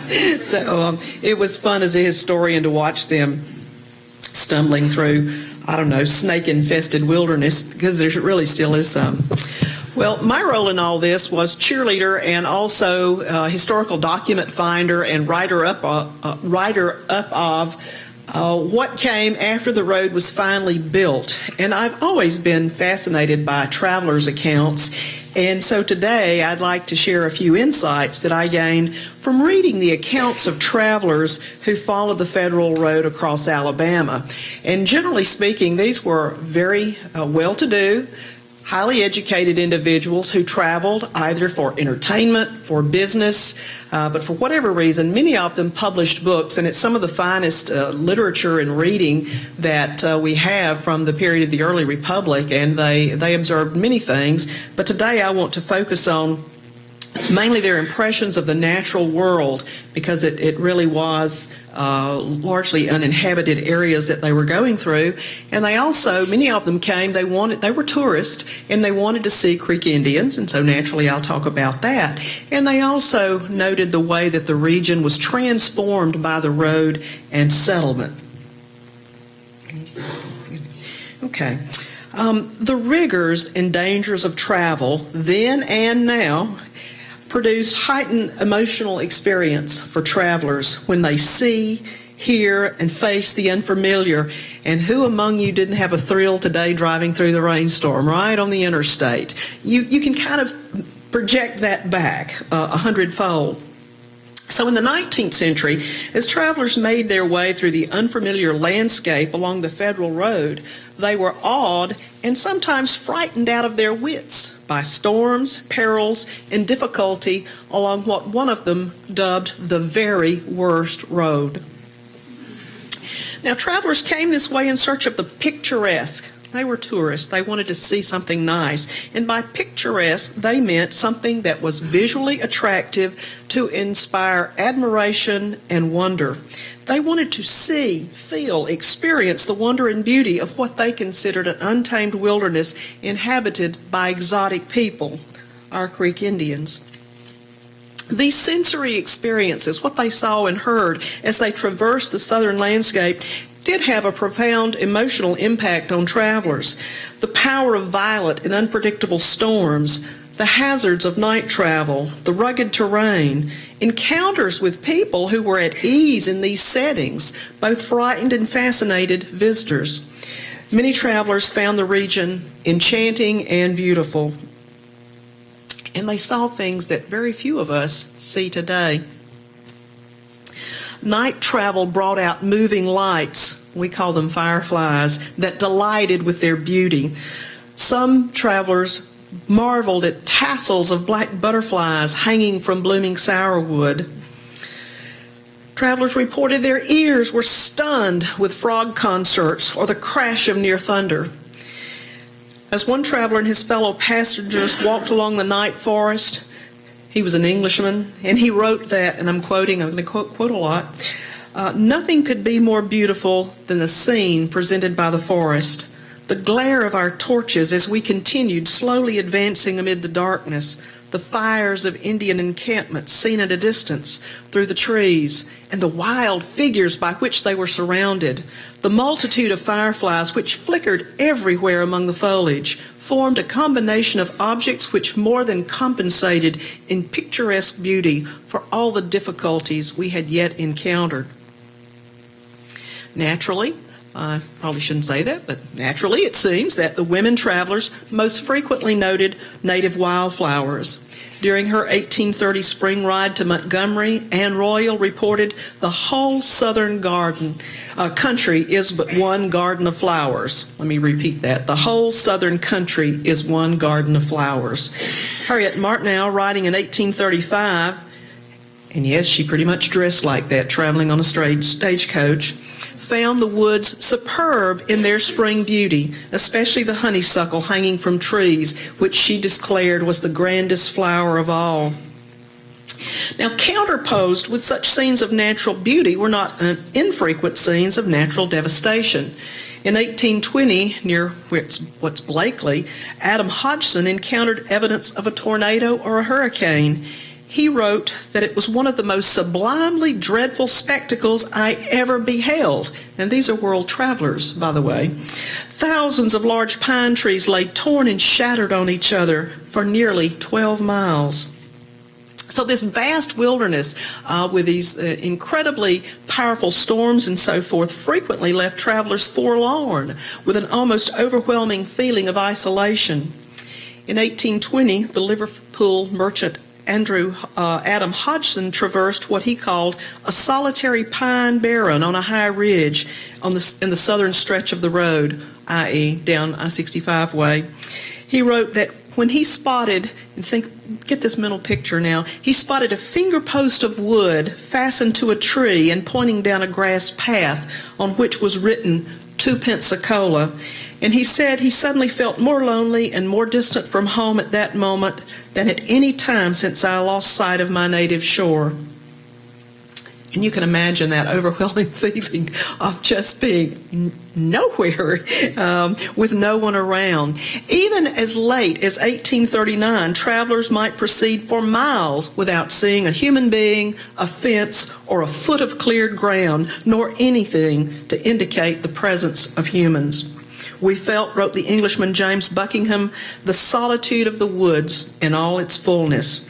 it was fun as a historian to watch them stumbling through, I don't know, snake-infested wilderness, because there really still is some. Well, my role in all this was cheerleader and also historical document finder and writer up of what came after the road was finally built. And I've always been fascinated by travelers' accounts. And so today I'd like to share a few insights that I gained from reading the accounts of travelers who followed the Federal Road across Alabama. And generally speaking, these were very well-to-do, highly educated individuals who traveled either for entertainment, for business, but for whatever reason, many of them published books, and it's some of the finest literature and reading that we have from the period of the early Republic, and they observed many things. But today I want to focus on mainly their impressions of the natural world, because it really was largely uninhabited areas that they were going through. And they also, many of them came, they were tourists, and they wanted to see Creek Indians, and so naturally I'll talk about that. And they also noted the way that the region was transformed by the road and settlement. Okay. The rigors and dangers of travel then and now produce heightened emotional experience for travelers when they see, hear, and face the unfamiliar. And who among you didn't have a thrill today driving through the rainstorm, right, on the interstate? You can kind of project that back 100-fold. So in the 19th century, as travelers made their way through the unfamiliar landscape along the Federal Road, they were awed and sometimes frightened out of their wits by storms, perils, and difficulty along what one of them dubbed the very worst road. Now, travelers came this way in search of the picturesque. They were tourists. They wanted to see something nice. And by picturesque, they meant something that was visually attractive to inspire admiration and wonder. They wanted to see, feel, experience the wonder and beauty of what they considered an untamed wilderness inhabited by exotic people, our Creek Indians. These sensory experiences, what they saw and heard as they traversed the southern landscape, did have a profound emotional impact on travelers. The power of violent and unpredictable storms, the hazards of night travel, the rugged terrain, encounters with people who were at ease in these settings, both frightened and fascinated visitors. Many travelers found the region enchanting and beautiful, and they saw things that very few of us see today. Night travel brought out moving lights, we call them fireflies, that delighted with their beauty. Some travelers marveled at tassels of black butterflies hanging from blooming sourwood. Travelers reported their ears were stunned with frog concerts or the crash of near thunder. As one traveler and his fellow passengers walked along the night forest, he was an Englishman, and he wrote that, and I'm going to quote a lot, nothing could be more beautiful than the scene presented by the forest. The glare of our torches as we continued slowly advancing amid the darkness, the fires of Indian encampments seen at a distance through the trees, and the wild figures by which they were surrounded, the multitude of fireflies which flickered everywhere among the foliage, formed a combination of objects which more than compensated in picturesque beauty for all the difficulties we had yet encountered. Naturally, I probably shouldn't say that, but naturally it seems that the women travelers most frequently noted native wildflowers. During her 1830 spring ride to Montgomery, Anne Royal reported, "The whole southern country is but one garden of flowers." Let me repeat that. The whole southern country is one garden of flowers. Harriet Martineau, writing in 1835, and yes, she pretty much dressed like that, traveling on a stagecoach, found the woods superb in their spring beauty, especially the honeysuckle hanging from trees, which she declared was the grandest flower of all. Now, counterposed with such scenes of natural beauty were not infrequent scenes of natural devastation. In 1820, near what's Blakely, Adam Hodgson encountered evidence of a tornado or a hurricane. He wrote that it was one of the most sublimely dreadful spectacles I ever beheld. And these are world travelers, by the way. Thousands of large pine trees lay torn and shattered on each other for nearly 12 miles. So this vast wilderness with these incredibly powerful storms and so forth frequently left travelers forlorn with an almost overwhelming feeling of isolation. In 1820, the Liverpool merchant Adam Hodgson traversed what he called a solitary pine barren on a high ridge in the southern stretch of the road, i.e. down I-65 way. He wrote that when he spotted, and get this mental picture now, he spotted a finger post of wood fastened to a tree and pointing down a grass path on which was written 2 Pensacola. And he said he suddenly felt more lonely and more distant from home at that moment than at any time since I lost sight of my native shore. And you can imagine that overwhelming feeling of just being nowhere with no one around. Even as late as 1839, travelers might proceed for miles without seeing a human being, a fence, or a foot of cleared ground, nor anything to indicate the presence of humans. We felt, wrote the Englishman James Buckingham, the solitude of the woods in all its fullness.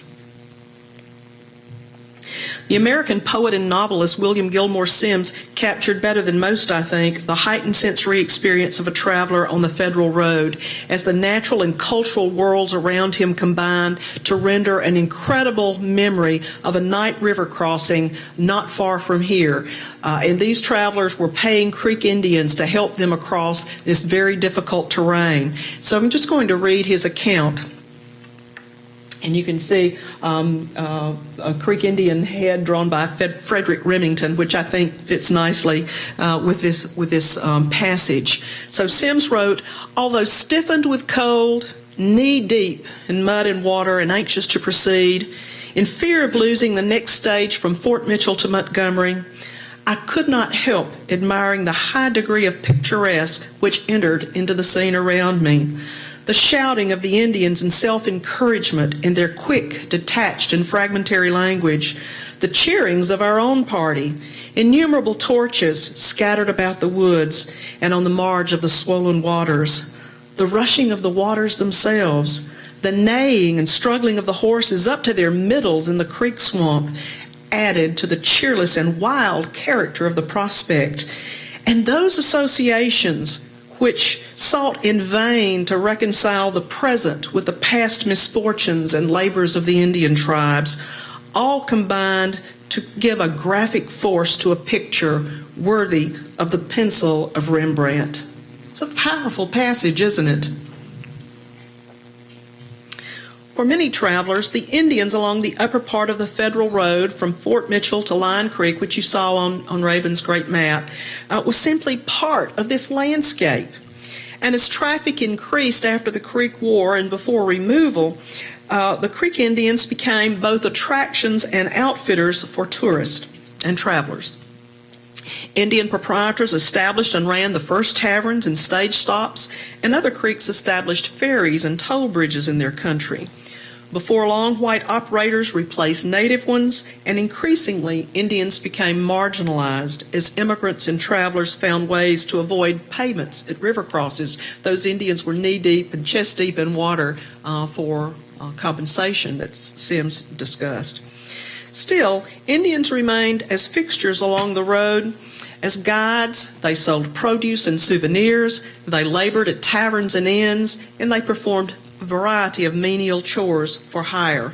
The American poet and novelist William Gilmore Simms captured better than most, I think, the heightened sensory experience of a traveler on the Federal Road as the natural and cultural worlds around him combined to render an incredible memory of a night river crossing not far from here. And these travelers were paying Creek Indians to help them across this very difficult terrain. So I'm just going to read his account. And you can see a Creek Indian head drawn by Frederick Remington, which I think fits nicely with this passage. So Simms wrote, although stiffened with cold, knee-deep in mud and water and anxious to proceed, in fear of losing the next stage from Fort Mitchell to Montgomery, I could not help admiring the high degree of picturesque which entered into the scene around me. The shouting of the Indians and self-encouragement in their quick, detached, and fragmentary language, the cheerings of our own party, innumerable torches scattered about the woods and on the marge of the swollen waters, the rushing of the waters themselves, the neighing and struggling of the horses up to their middles in the creek swamp, added to the cheerless and wild character of the prospect. And those associations which sought in vain to reconcile the present with the past misfortunes and labors of the Indian tribes, all combined to give a graphic force to a picture worthy of the pencil of Rembrandt. It's a powerful passage, isn't it? For many travelers, the Indians along the upper part of the Federal Road from Fort Mitchell to Lion Creek, which you saw on Raven's great map, was simply part of this landscape. And as traffic increased after the Creek War and before removal, the Creek Indians became both attractions and outfitters for tourists and travelers. Indian proprietors established and ran the first taverns and stage stops, and other creeks established ferries and toll bridges in their country. Before long, white operators replaced native ones, and increasingly, Indians became marginalized as immigrants and travelers found ways to avoid payments at river crosses. Those Indians were knee-deep and chest-deep in water for compensation that Simms discussed. Still, Indians remained as fixtures along the road. As guides, they sold produce and souvenirs, they labored at taverns and inns, and they performed a variety of menial chores for hire.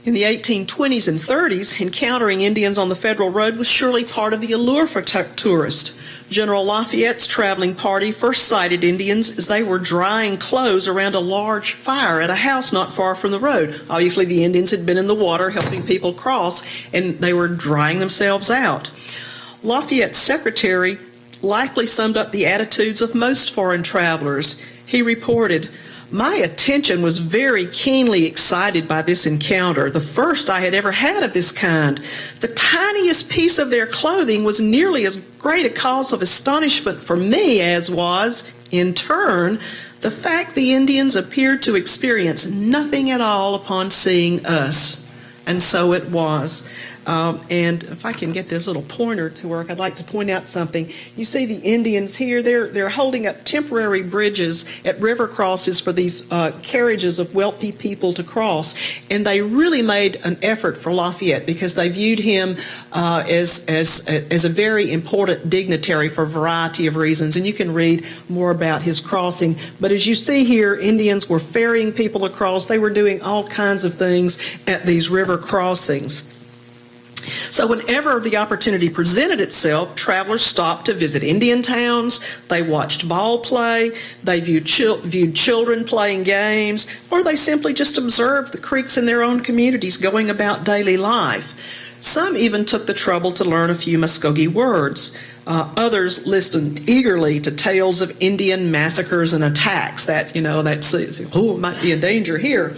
In the 1820s and 30s, encountering Indians on the Federal Road was surely part of the allure for tourists. General Lafayette's traveling party first sighted Indians as they were drying clothes around a large fire at a house not far from the road. Obviously, the Indians had been in the water helping people cross, and they were drying themselves out. Lafayette's secretary likely summed up the attitudes of most foreign travelers. He reported, "My attention was very keenly excited by this encounter, the first I had ever had of this kind. The tiniest piece of their clothing was nearly as great a cause of astonishment for me as was, in turn, the fact the Indians appeared to experience nothing at all upon seeing us." And so it was. And if I can get this little pointer to work, I'd like to point out something. You see the Indians here, they're holding up temporary bridges at river crosses for these carriages of wealthy people to cross. And they really made an effort for Lafayette because they viewed him as a very important dignitary for a variety of reasons. And you can read more about his crossing. But as you see here, Indians were ferrying people across. They were doing all kinds of things at these river crossings. So whenever the opportunity presented itself, travelers stopped to visit Indian towns, they watched ball play, they viewed children playing games, or they simply just observed the Creeks in their own communities going about daily life. Some even took the trouble to learn a few Muskogee words. Others listened eagerly to tales of Indian massacres and attacks that, it might be a danger here.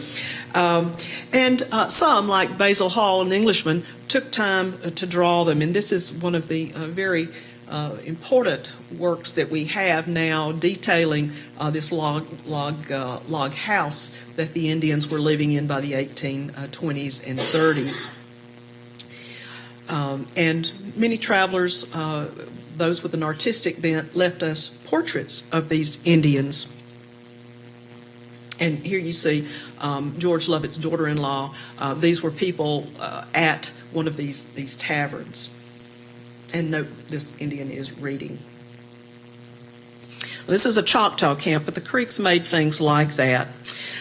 And some, like Basil Hall, an Englishman, took time to draw them. And this is one of the very important works that we have now detailing this log house that the Indians were living in by the 1820s and 30s. And many travelers, those with an artistic bent, left us portraits of these Indians. And here you see George Lovett's daughter-in-law. These were people at one of these taverns. And note, this Indian is reading. This is a Choctaw camp, but the Creeks made things like that.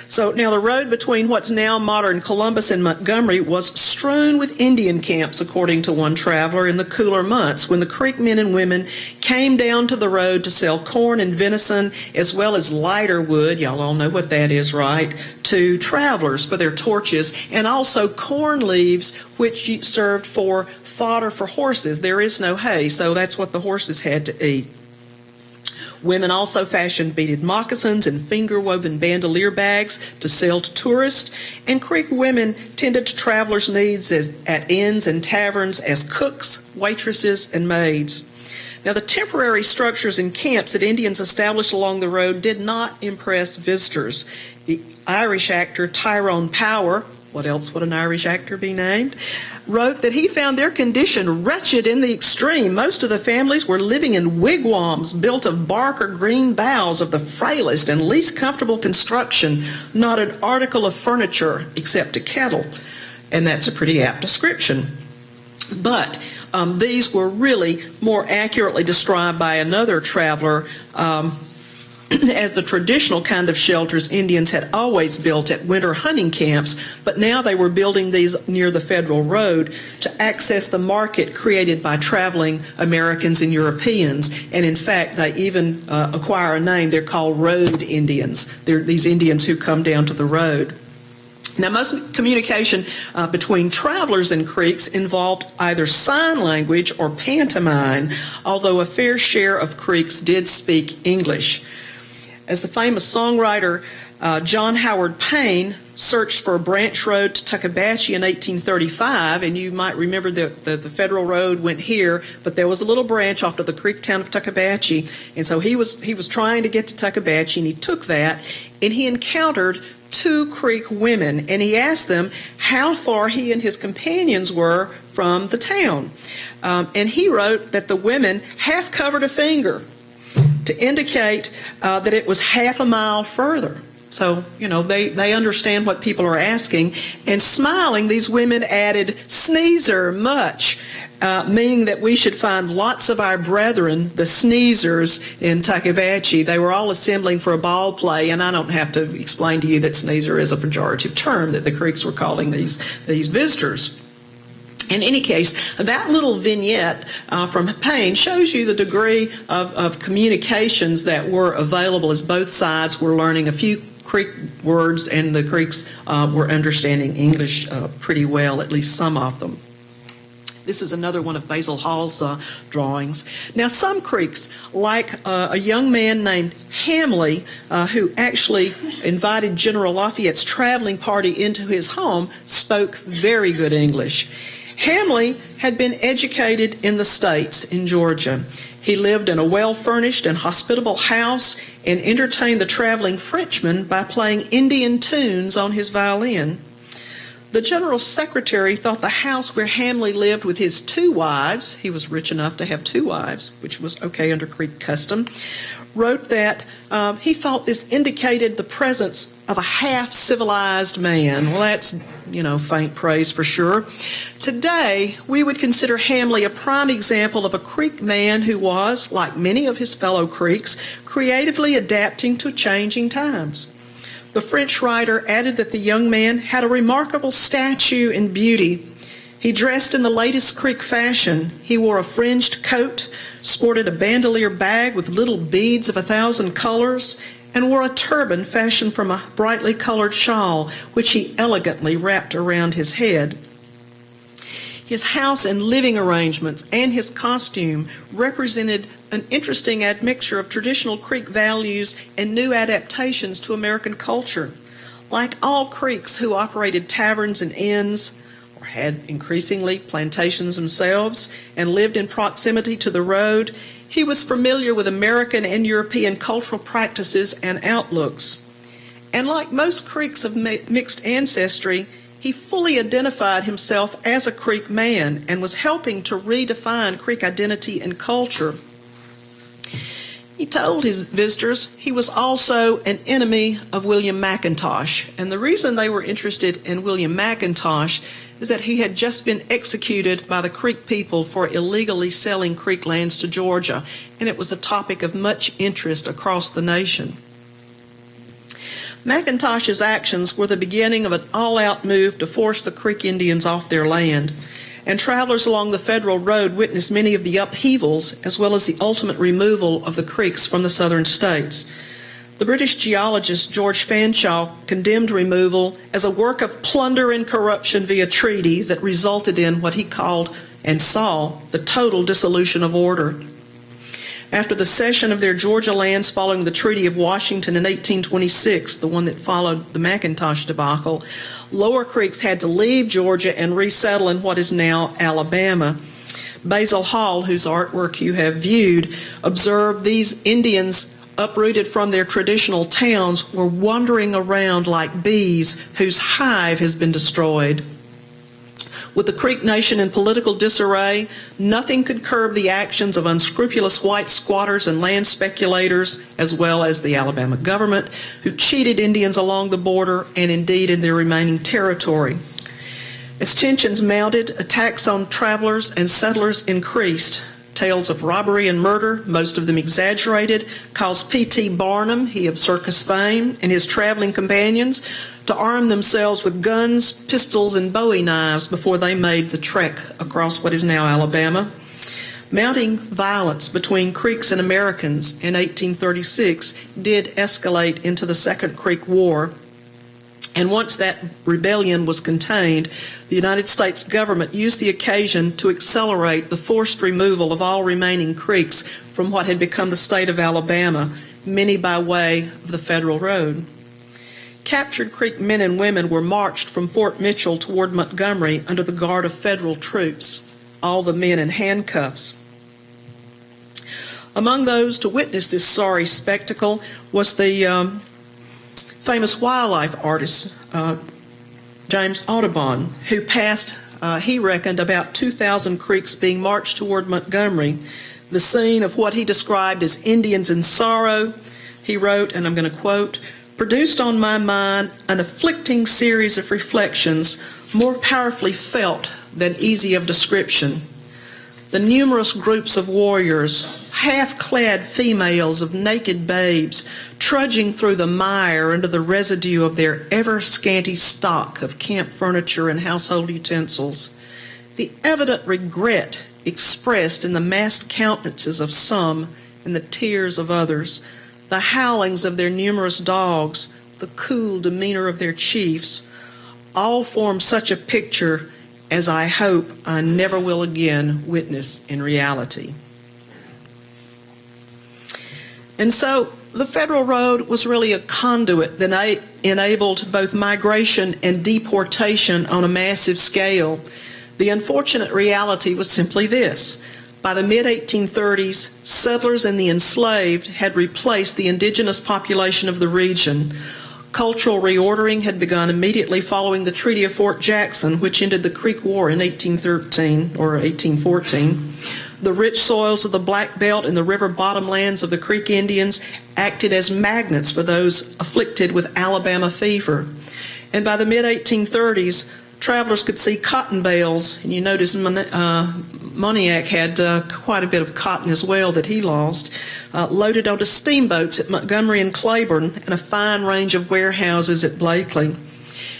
So now the road between what's now modern Columbus and Montgomery was strewn with Indian camps, according to one traveler, in the cooler months when the Creek men and women came down to the road to sell corn and venison, as well as lighter wood, y'all all know what that is, right, to travelers for their torches, and also corn leaves, which served for fodder for horses. There is no hay, so that's what the horses had to eat. Women also fashioned beaded moccasins and finger-woven bandolier bags to sell to tourists, and Creek women tended to travelers' needs at inns and taverns as cooks, waitresses, and maids. Now, the temporary structures and camps that Indians established along the road did not impress visitors. The Irish actor Tyrone Power, what else would an Irish actor be named, wrote that he found their condition wretched in the extreme. Most of the families were living in wigwams built of bark or green boughs of the frailest and least comfortable construction, not an article of furniture except a kettle. And that's a pretty apt description. But these were really more accurately described by another traveler as the traditional kind of shelters Indians had always built at winter hunting camps, but now they were building these near the Federal Road to access the market created by traveling Americans and Europeans. And in fact, they even acquire a name. They're called road Indians. They're these Indians who come down to the road. Now, most communication between travelers and Creeks involved either sign language or pantomime, although a fair share of Creeks did speak English. As the famous songwriter John Howard Payne searched for a branch road to Tuckabashie in 1835, and you might remember that the Federal Road went here, but there was a little branch off to the Creek town of Tuckabashie, and so he was trying to get to Tuckabashie, and he took that, and he encountered two Creek women, and he asked them how far he and his companions were from the town. And he wrote that the women half covered a finger to indicate that it was half a mile further. So, they understand what people are asking. And smiling, these women added, "Sneezer, much," meaning that we should find lots of our brethren, the sneezers, in Takibachi. They were all assembling for a ball play, and I don't have to explain to you that sneezer is a pejorative term that the Creeks were calling these visitors. In any case, that little vignette from Payne shows you the degree of communications that were available as both sides were learning a few Creek words, and the Creeks were understanding English pretty well, at least some of them. This is another one of Basil Hall's drawings. Now, some Creeks, like a young man named Hamley, who actually invited General Lafayette's traveling party into his home, spoke very good English. Hamley had been educated in the States, in Georgia. He lived in a well-furnished and hospitable house and entertained the traveling Frenchman by playing Indian tunes on his violin. The General Secretary thought the house where Hamley lived with his 2 wives, he was rich enough to have 2 wives, which was okay under Creek custom, wrote that he thought this indicated the presence of a half-civilized man. Well, that's, faint praise for sure. Today, we would consider Hamley a prime example of a Creek man who was, like many of his fellow Creeks, creatively adapting to changing times. The French writer added that the young man had a remarkable stature and beauty. He dressed in the latest Creek fashion. He wore a fringed coat, sported a bandolier bag with little beads of 1,000 colors, and wore a turban fashioned from a brightly colored shawl, which he elegantly wrapped around his head. His house and living arrangements and his costume represented an interesting admixture of traditional Creek values and new adaptations to American culture. Like all Creeks who operated taverns and inns, or had increasingly plantations themselves, and lived in proximity to the road, he was familiar with American and European cultural practices and outlooks. And like most Creeks of mixed ancestry, he fully identified himself as a Creek man and was helping to redefine Creek identity and culture. He told his visitors he was also an enemy of William McIntosh, and the reason they were interested in William McIntosh is that he had just been executed by the Creek people for illegally selling Creek lands to Georgia, and it was a topic of much interest across the nation. McIntosh's actions were the beginning of an all-out move to force the Creek Indians off their land, and travelers along the Federal Road witnessed many of the upheavals as well as the ultimate removal of the Creeks from the southern states. The British geologist George Fanshawe condemned removal as a work of plunder and corruption via treaty that resulted in what he called and saw the total dissolution of order. After the cession of their Georgia lands following the Treaty of Washington in 1826, the one that followed the McIntosh debacle, Lower Creeks had to leave Georgia and resettle in what is now Alabama. Basil Hall, whose artwork you have viewed, observed these Indians uprooted from their traditional towns were wandering around like bees whose hive has been destroyed. With the Creek Nation in political disarray, nothing could curb the actions of unscrupulous white squatters and land speculators, as well as the Alabama government, who cheated Indians along the border and indeed in their remaining territory. As tensions mounted, attacks on travelers and settlers increased. Tales of robbery and murder, most of them exaggerated, caused P.T. Barnum, he of circus fame, and his traveling companions to arm themselves with guns, pistols, and bowie knives before they made the trek across what is now Alabama. Mounting violence between Creeks and Americans in 1836 did escalate into the Second Creek War. And once that rebellion was contained, the United States government used the occasion to accelerate the forced removal of all remaining Creeks from what had become the state of Alabama, many by way of the Federal Road. Captured Creek men and women were marched from Fort Mitchell toward Montgomery under the guard of Federal troops, all the men in handcuffs. Among those to witness this sorry spectacle was the famous wildlife artist, James Audubon, who passed, he reckoned, about 2,000 Creeks being marched toward Montgomery, the scene of what he described as Indians in sorrow. He wrote, and I'm going to quote, produced on my mind an afflicting series of reflections more powerfully felt than easy of description. The numerous groups of warriors, half-clad females of naked babes, trudging through the mire under the residue of their ever-scanty stock of camp furniture and household utensils. The evident regret expressed in the masked countenances of some and the tears of others, the howlings of their numerous dogs, the cool demeanor of their chiefs, all form such a picture as I hope I never will again witness in reality. And so the Federal Road was really a conduit that enabled both migration and deportation on a massive scale. The unfortunate reality was simply this. By the mid-1830s, settlers and the enslaved had replaced the indigenous population of the region. Cultural reordering had begun immediately following the Treaty of Fort Jackson, which ended the Creek War in 1813 or 1814. The rich soils of the Black Belt and the river bottomlands of the Creek Indians acted as magnets for those afflicted with Alabama fever. And by the mid-1830s, travelers could see cotton bales, and you notice Moniac had quite a bit of cotton as well that he lost, loaded onto steamboats at Montgomery and Claiborne and a fine range of warehouses at Blakely.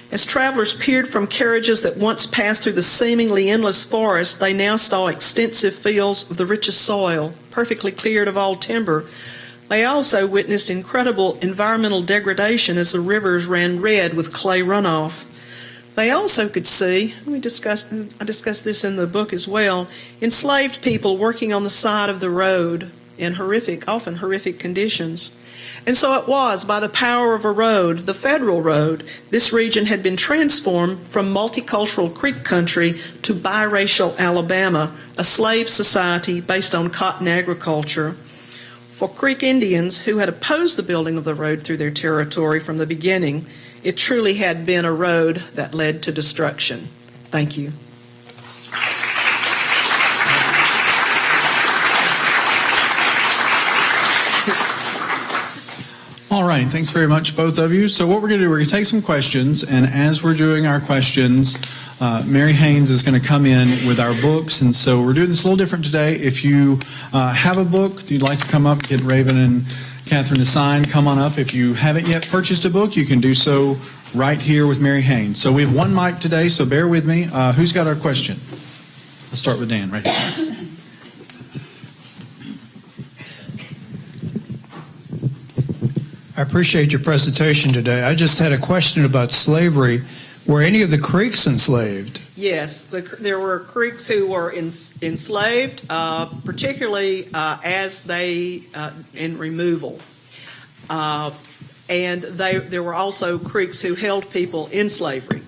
As travelers peered from carriages that once passed through the seemingly endless forest, they now saw extensive fields of the richest soil, perfectly cleared of all timber. They also witnessed incredible environmental degradation as the rivers ran red with clay runoff. They also could see, I discussed this in the book as well, enslaved people working on the side of the road in often horrific conditions. And so it was, by the power of a road, the Federal Road, this region had been transformed from multicultural Creek country to biracial Alabama, a slave society based on cotton agriculture. For Creek Indians, who had opposed the building of the road through their territory from the beginning, it truly had been a road that led to destruction. Thank you. All right, thanks very much, both of you. So what we're going to do, we're going to take some questions, and as we're doing our questions, Mary Haynes is going to come in with our books, and so we're doing this a little different today. If you have a book you'd like to come up, get Raven and Catherine to sign, come on up. If you haven't yet purchased a book, you can do so right here with Mary Haynes. So we have one mic today, so bear with me. Who's got our question? Let's start with Dan right here. I appreciate your presentation today. I just had a question about slavery. Were any of the Creeks enslaved? Yes, there were Creeks who were enslaved, particularly as they in removal. And there were also Creeks who held people in slavery.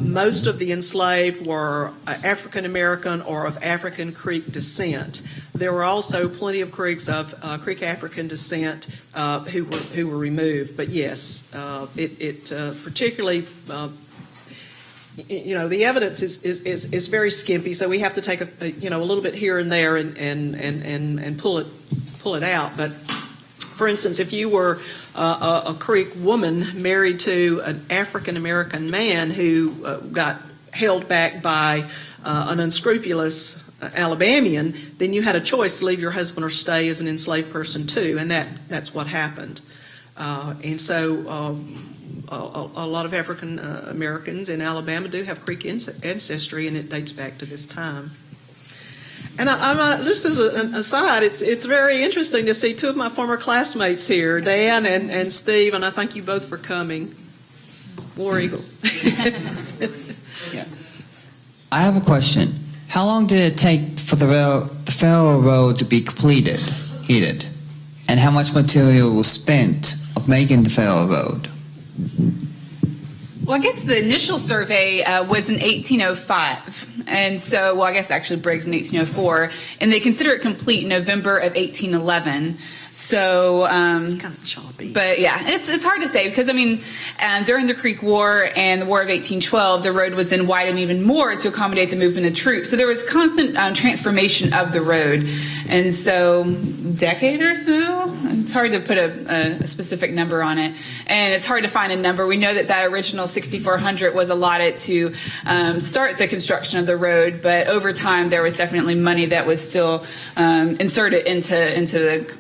Most of the enslaved were African American or of African Creek descent. There were also plenty of Creeks of Creek African descent who were removed. But yes, it particularly. The evidence is very skimpy, so we have to take a little bit here and there and pull it out. But for instance, if you were a Creek woman married to an African American man who got held back by an unscrupulous Alabamian, then you had a choice to leave your husband or stay as an enslaved person too, and that's what happened. And so a lot of African Americans in Alabama do have Creek ancestry, and it dates back to this time. And just as an aside, it's very interesting to see two of my former classmates here, Dan and Steve, and I thank you both for coming. War Eagle. Yeah. I have a question. How long did it take for the Federal Road to be completed? And how much material was spent of making the Federal Road? Well, I guess the initial survey was in 1805, and so, I guess actually Briggs in 1804, and they consider it complete in November of 1811. So, It's kind of choppy. but yeah, it's hard to say because, I mean, during the Creek War and the War of 1812, the road was then widened even more to accommodate the movement of troops. So there was constant transformation of the road. And so, decade or so, it's hard to put a specific number on it. And it's hard to find a number. We know that original 6,400 was allotted to start the construction of the road, but over time there was definitely money that was still inserted into the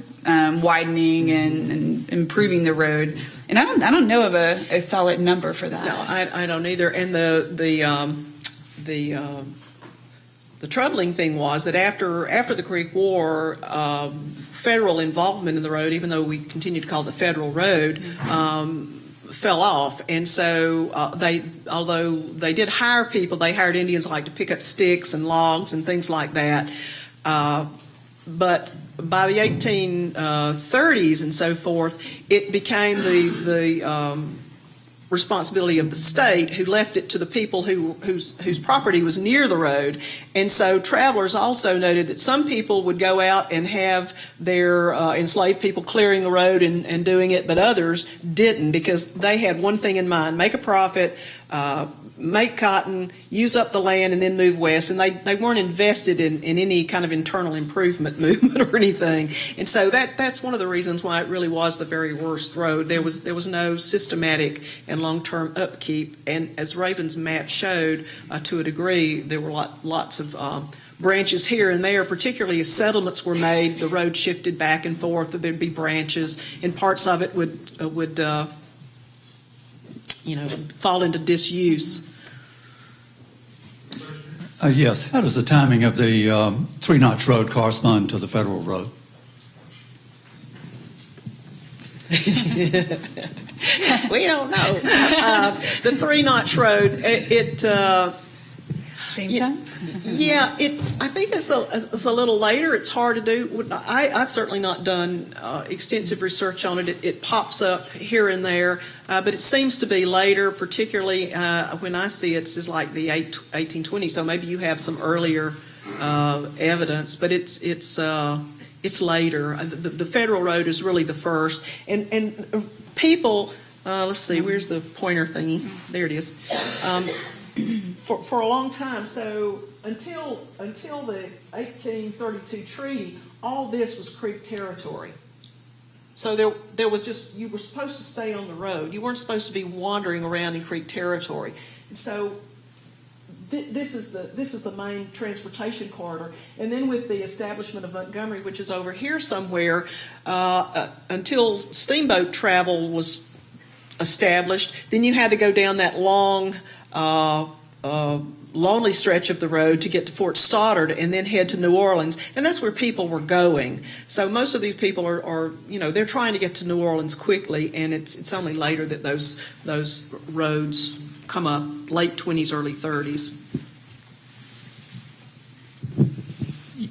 widening and improving the road. And I don't know of a solid number for that. No, I don't either. And the troubling thing was that after the Creek War, federal involvement in the road, even though we continue to call it the Federal Road, fell off. And so although they did hire people, they hired Indians like to pick up sticks and logs and things like that. But by the 1830s and so forth, it became the responsibility of the state, who left it to the people whose property was near the road. And so travelers also noted that some people would go out and have their enslaved people clearing the road and doing it, but others didn't, because they had one thing in mind: make a profit, make cotton, use up the land, and then move west. And they weren't invested in any kind of internal improvement movement or anything. And so that's one of the reasons why it really was the very worst road. There was no systematic and long-term upkeep. And as Raven's map showed, to a degree, there were lots of branches here and there, particularly as settlements were made. The road shifted back and forth. There'd be branches, and parts of it would fall into disuse. Yes. How does the timing of the Three-Notch Road correspond to the federal road? We don't know. The Three-Notch Road, Same time? yeah, I think it's a little later. It's hard to do. I've certainly not done extensive research on it. It pops up here and there, but it seems to be later, particularly when I see it's like the 1820s. So maybe you have some earlier evidence, but it's later. The federal road is really the first, and people. Let's see. Where's the pointer thingy? There it is. For a long time, so until the 1832 treaty, all this was Creek territory. So there was just, you were supposed to stay on the road. You weren't supposed to be wandering around in Creek territory. And so this is the main transportation corridor. And then with the establishment of Montgomery, which is over here somewhere, until steamboat travel was established, then you had to go down that long, lonely stretch of the road to get to Fort Stoddard and then head to New Orleans. And that's where people were going. So most of these people are they're trying to get to New Orleans quickly, and it's only later that those roads come up, late 20s, early 30s.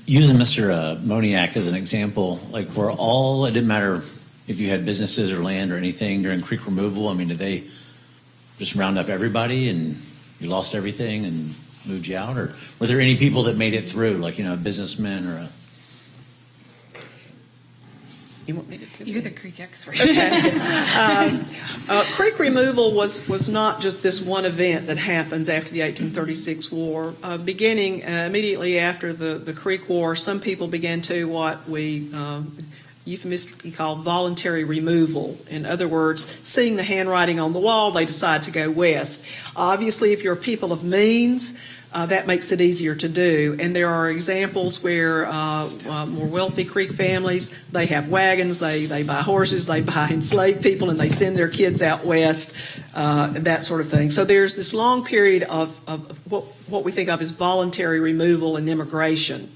Using Mr. Moniak as an example, like it didn't matter if you had businesses or land or anything during creek removal. I mean, did they just round up everybody and you lost everything and moved you out? Or were there any people that made it through, like, a businessman or a... You want me to do You're that? the Creek expert. Creek removal was not just this one event that happens after the 1836 war. Beginning immediately after the Creek War, some people began to what we euphemistically call voluntary removal. In other words, seeing the handwriting on the wall, they decide to go west. Obviously, if you're a people of means, that makes it easier to do. And there are examples where more wealthy Creek families, they have wagons, they buy horses, they buy enslaved people, and they send their kids out west, that sort of thing. So there's this long period of what we think of as voluntary removal and immigration,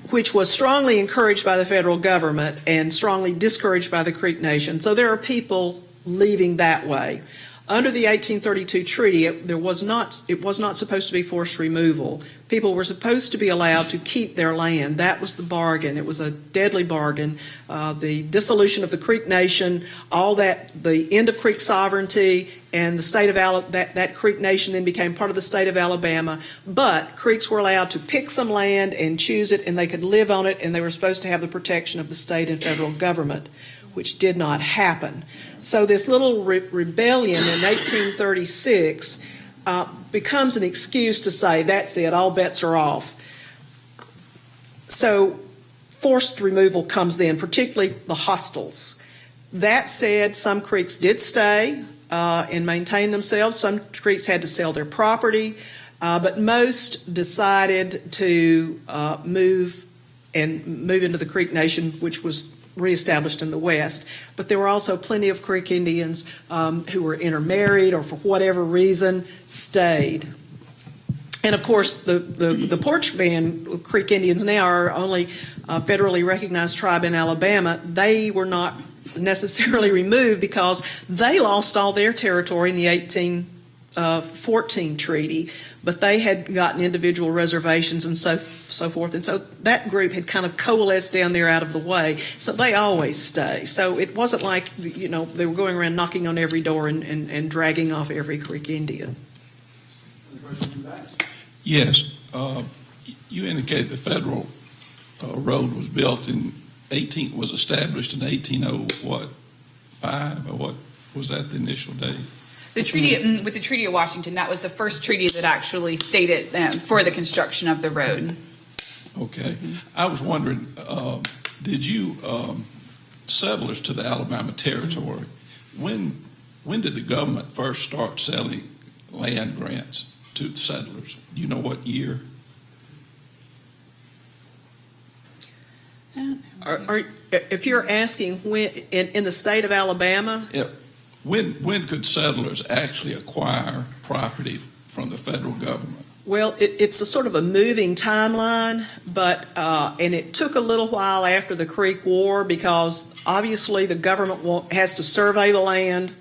which was strongly encouraged by the federal government and strongly discouraged by the Creek Nation. So there are people leaving that way. Under the 1832 treaty, it was not supposed to be forced removal. People were supposed to be allowed to keep their land. That was the bargain. It was a deadly bargain. The dissolution of the Creek Nation, all that, the end of Creek sovereignty, and the state of that Creek Nation then became part of the state of Alabama. But Creeks were allowed to pick some land and choose it, and they could live on it, and they were supposed to have the protection of the state and federal government, which did not happen. So this little rebellion in 1836 becomes an excuse to say, that's it, all bets are off. So forced removal comes then, particularly the hostels. That said, some creeks did stay and maintain themselves. Some creeks had to sell their property, but most decided to move into the Creek Nation, which was reestablished in the West. But there were also plenty of Creek Indians who were intermarried or for whatever reason stayed. And of course, the Porch Band Creek Indians now are only a federally recognized tribe in Alabama. They were not necessarily removed because they lost all their territory in the 1814 treaty, but they had gotten individual reservations and so forth. And so that group had kind of coalesced down there out of the way. So they always stay. So it wasn't like, they were going around knocking on every door and dragging off every Creek Indian. Yes. You indicated the federal road was built was established in 1805, or what was that the initial date? The treaty, with the Treaty of Washington, that was the first treaty that actually stated for the construction of the road. Okay. I was wondering, did you, settlers to the Alabama territory, when did the government first start selling land grants to the settlers? Do you know what year? If you're asking when in the state of Alabama, Yeah. When could settlers actually acquire property from the federal government? well, it's a sort of a moving timeline, but and it took a little while after the Creek War because obviously the government has to survey the land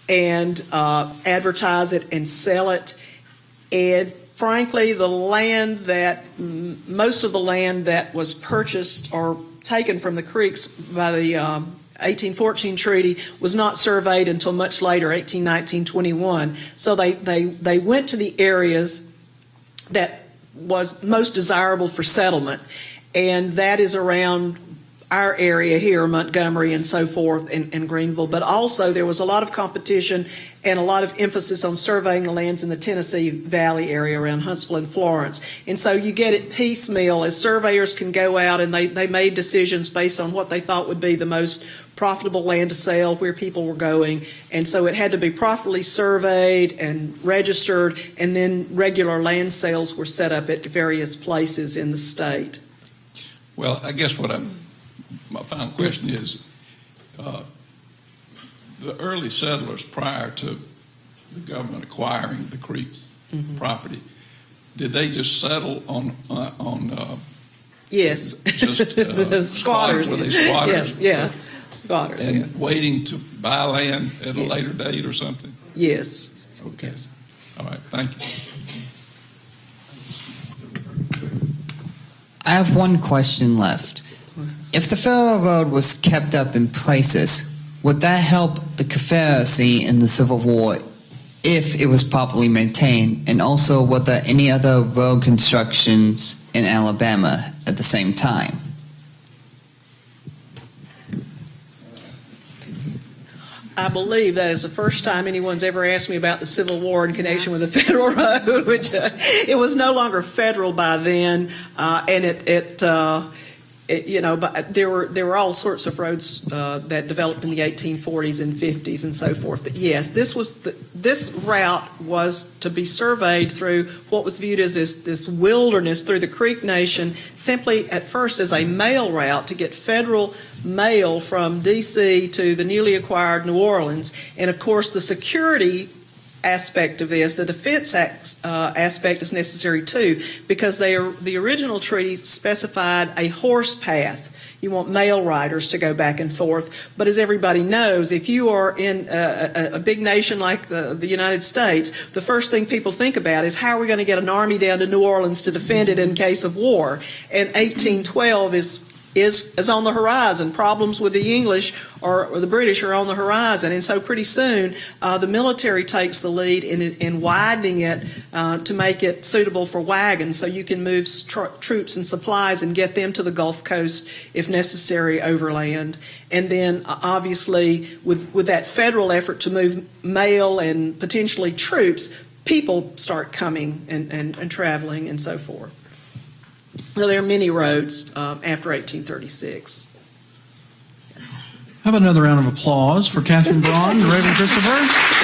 and advertise it and sell it. And frankly, most of the land that was purchased or taken from the Creeks by the 1814 treaty was not surveyed until much later, 1819, 21. So they went to the areas that was most desirable for settlement, and that is around our area here, Montgomery and so forth, and Greenville. But also there was a lot of competition and a lot of emphasis on surveying the lands in the Tennessee Valley area around Huntsville and Florence. And so you get it piecemeal as surveyors can go out and they made decisions based on what they thought would be the most profitable land to sell, where people were going. And so it had to be properly surveyed and registered, and then regular land sales were set up at various places in the state. Well, I guess my final question is, the early settlers prior to the government acquiring the Creek property, did they just settle on Yes. just Squatters. Were they squatters? Yeah, squatters. And Yeah. waiting to buy land at a Yes. later date or something? Yes. Okay. Yes. All right, thank you. I have one question left. If the federal road was kept up in places, would that help the Confederacy in the Civil War if it was properly maintained? And also, were there any other road constructions in Alabama at the same time? I believe that is the first time anyone's ever asked me about the Civil War in connection with the Federal Road, which it was no longer federal by then, and but there were all sorts of roads that developed in the 1840s and 50s and so forth. But yes, this route was to be surveyed through what was viewed as this wilderness through the Creek Nation, simply at first as a mail route to get federal mail from D.C. to the newly acquired New Orleans. And of course, the security aspect of this, the defense aspect is necessary too, because the original treaty specified a horse path. You want mail riders to go back and forth. But as everybody knows, if you are in a big nation like the United States, the first thing people think about is how are we going to get an army down to New Orleans to defend it in case of war? And 1812 is is on the horizon. Problems with the English or the British are on the horizon. And so pretty soon, the military takes the lead in widening it to make it suitable for wagons, so you can move troops and supplies and get them to the Gulf Coast if necessary overland. And then obviously with that federal effort to move mail and potentially troops, people start coming and traveling and so forth. So there are many roads after 1836. How about another round of applause for Catherine Braun and Raven Christopher?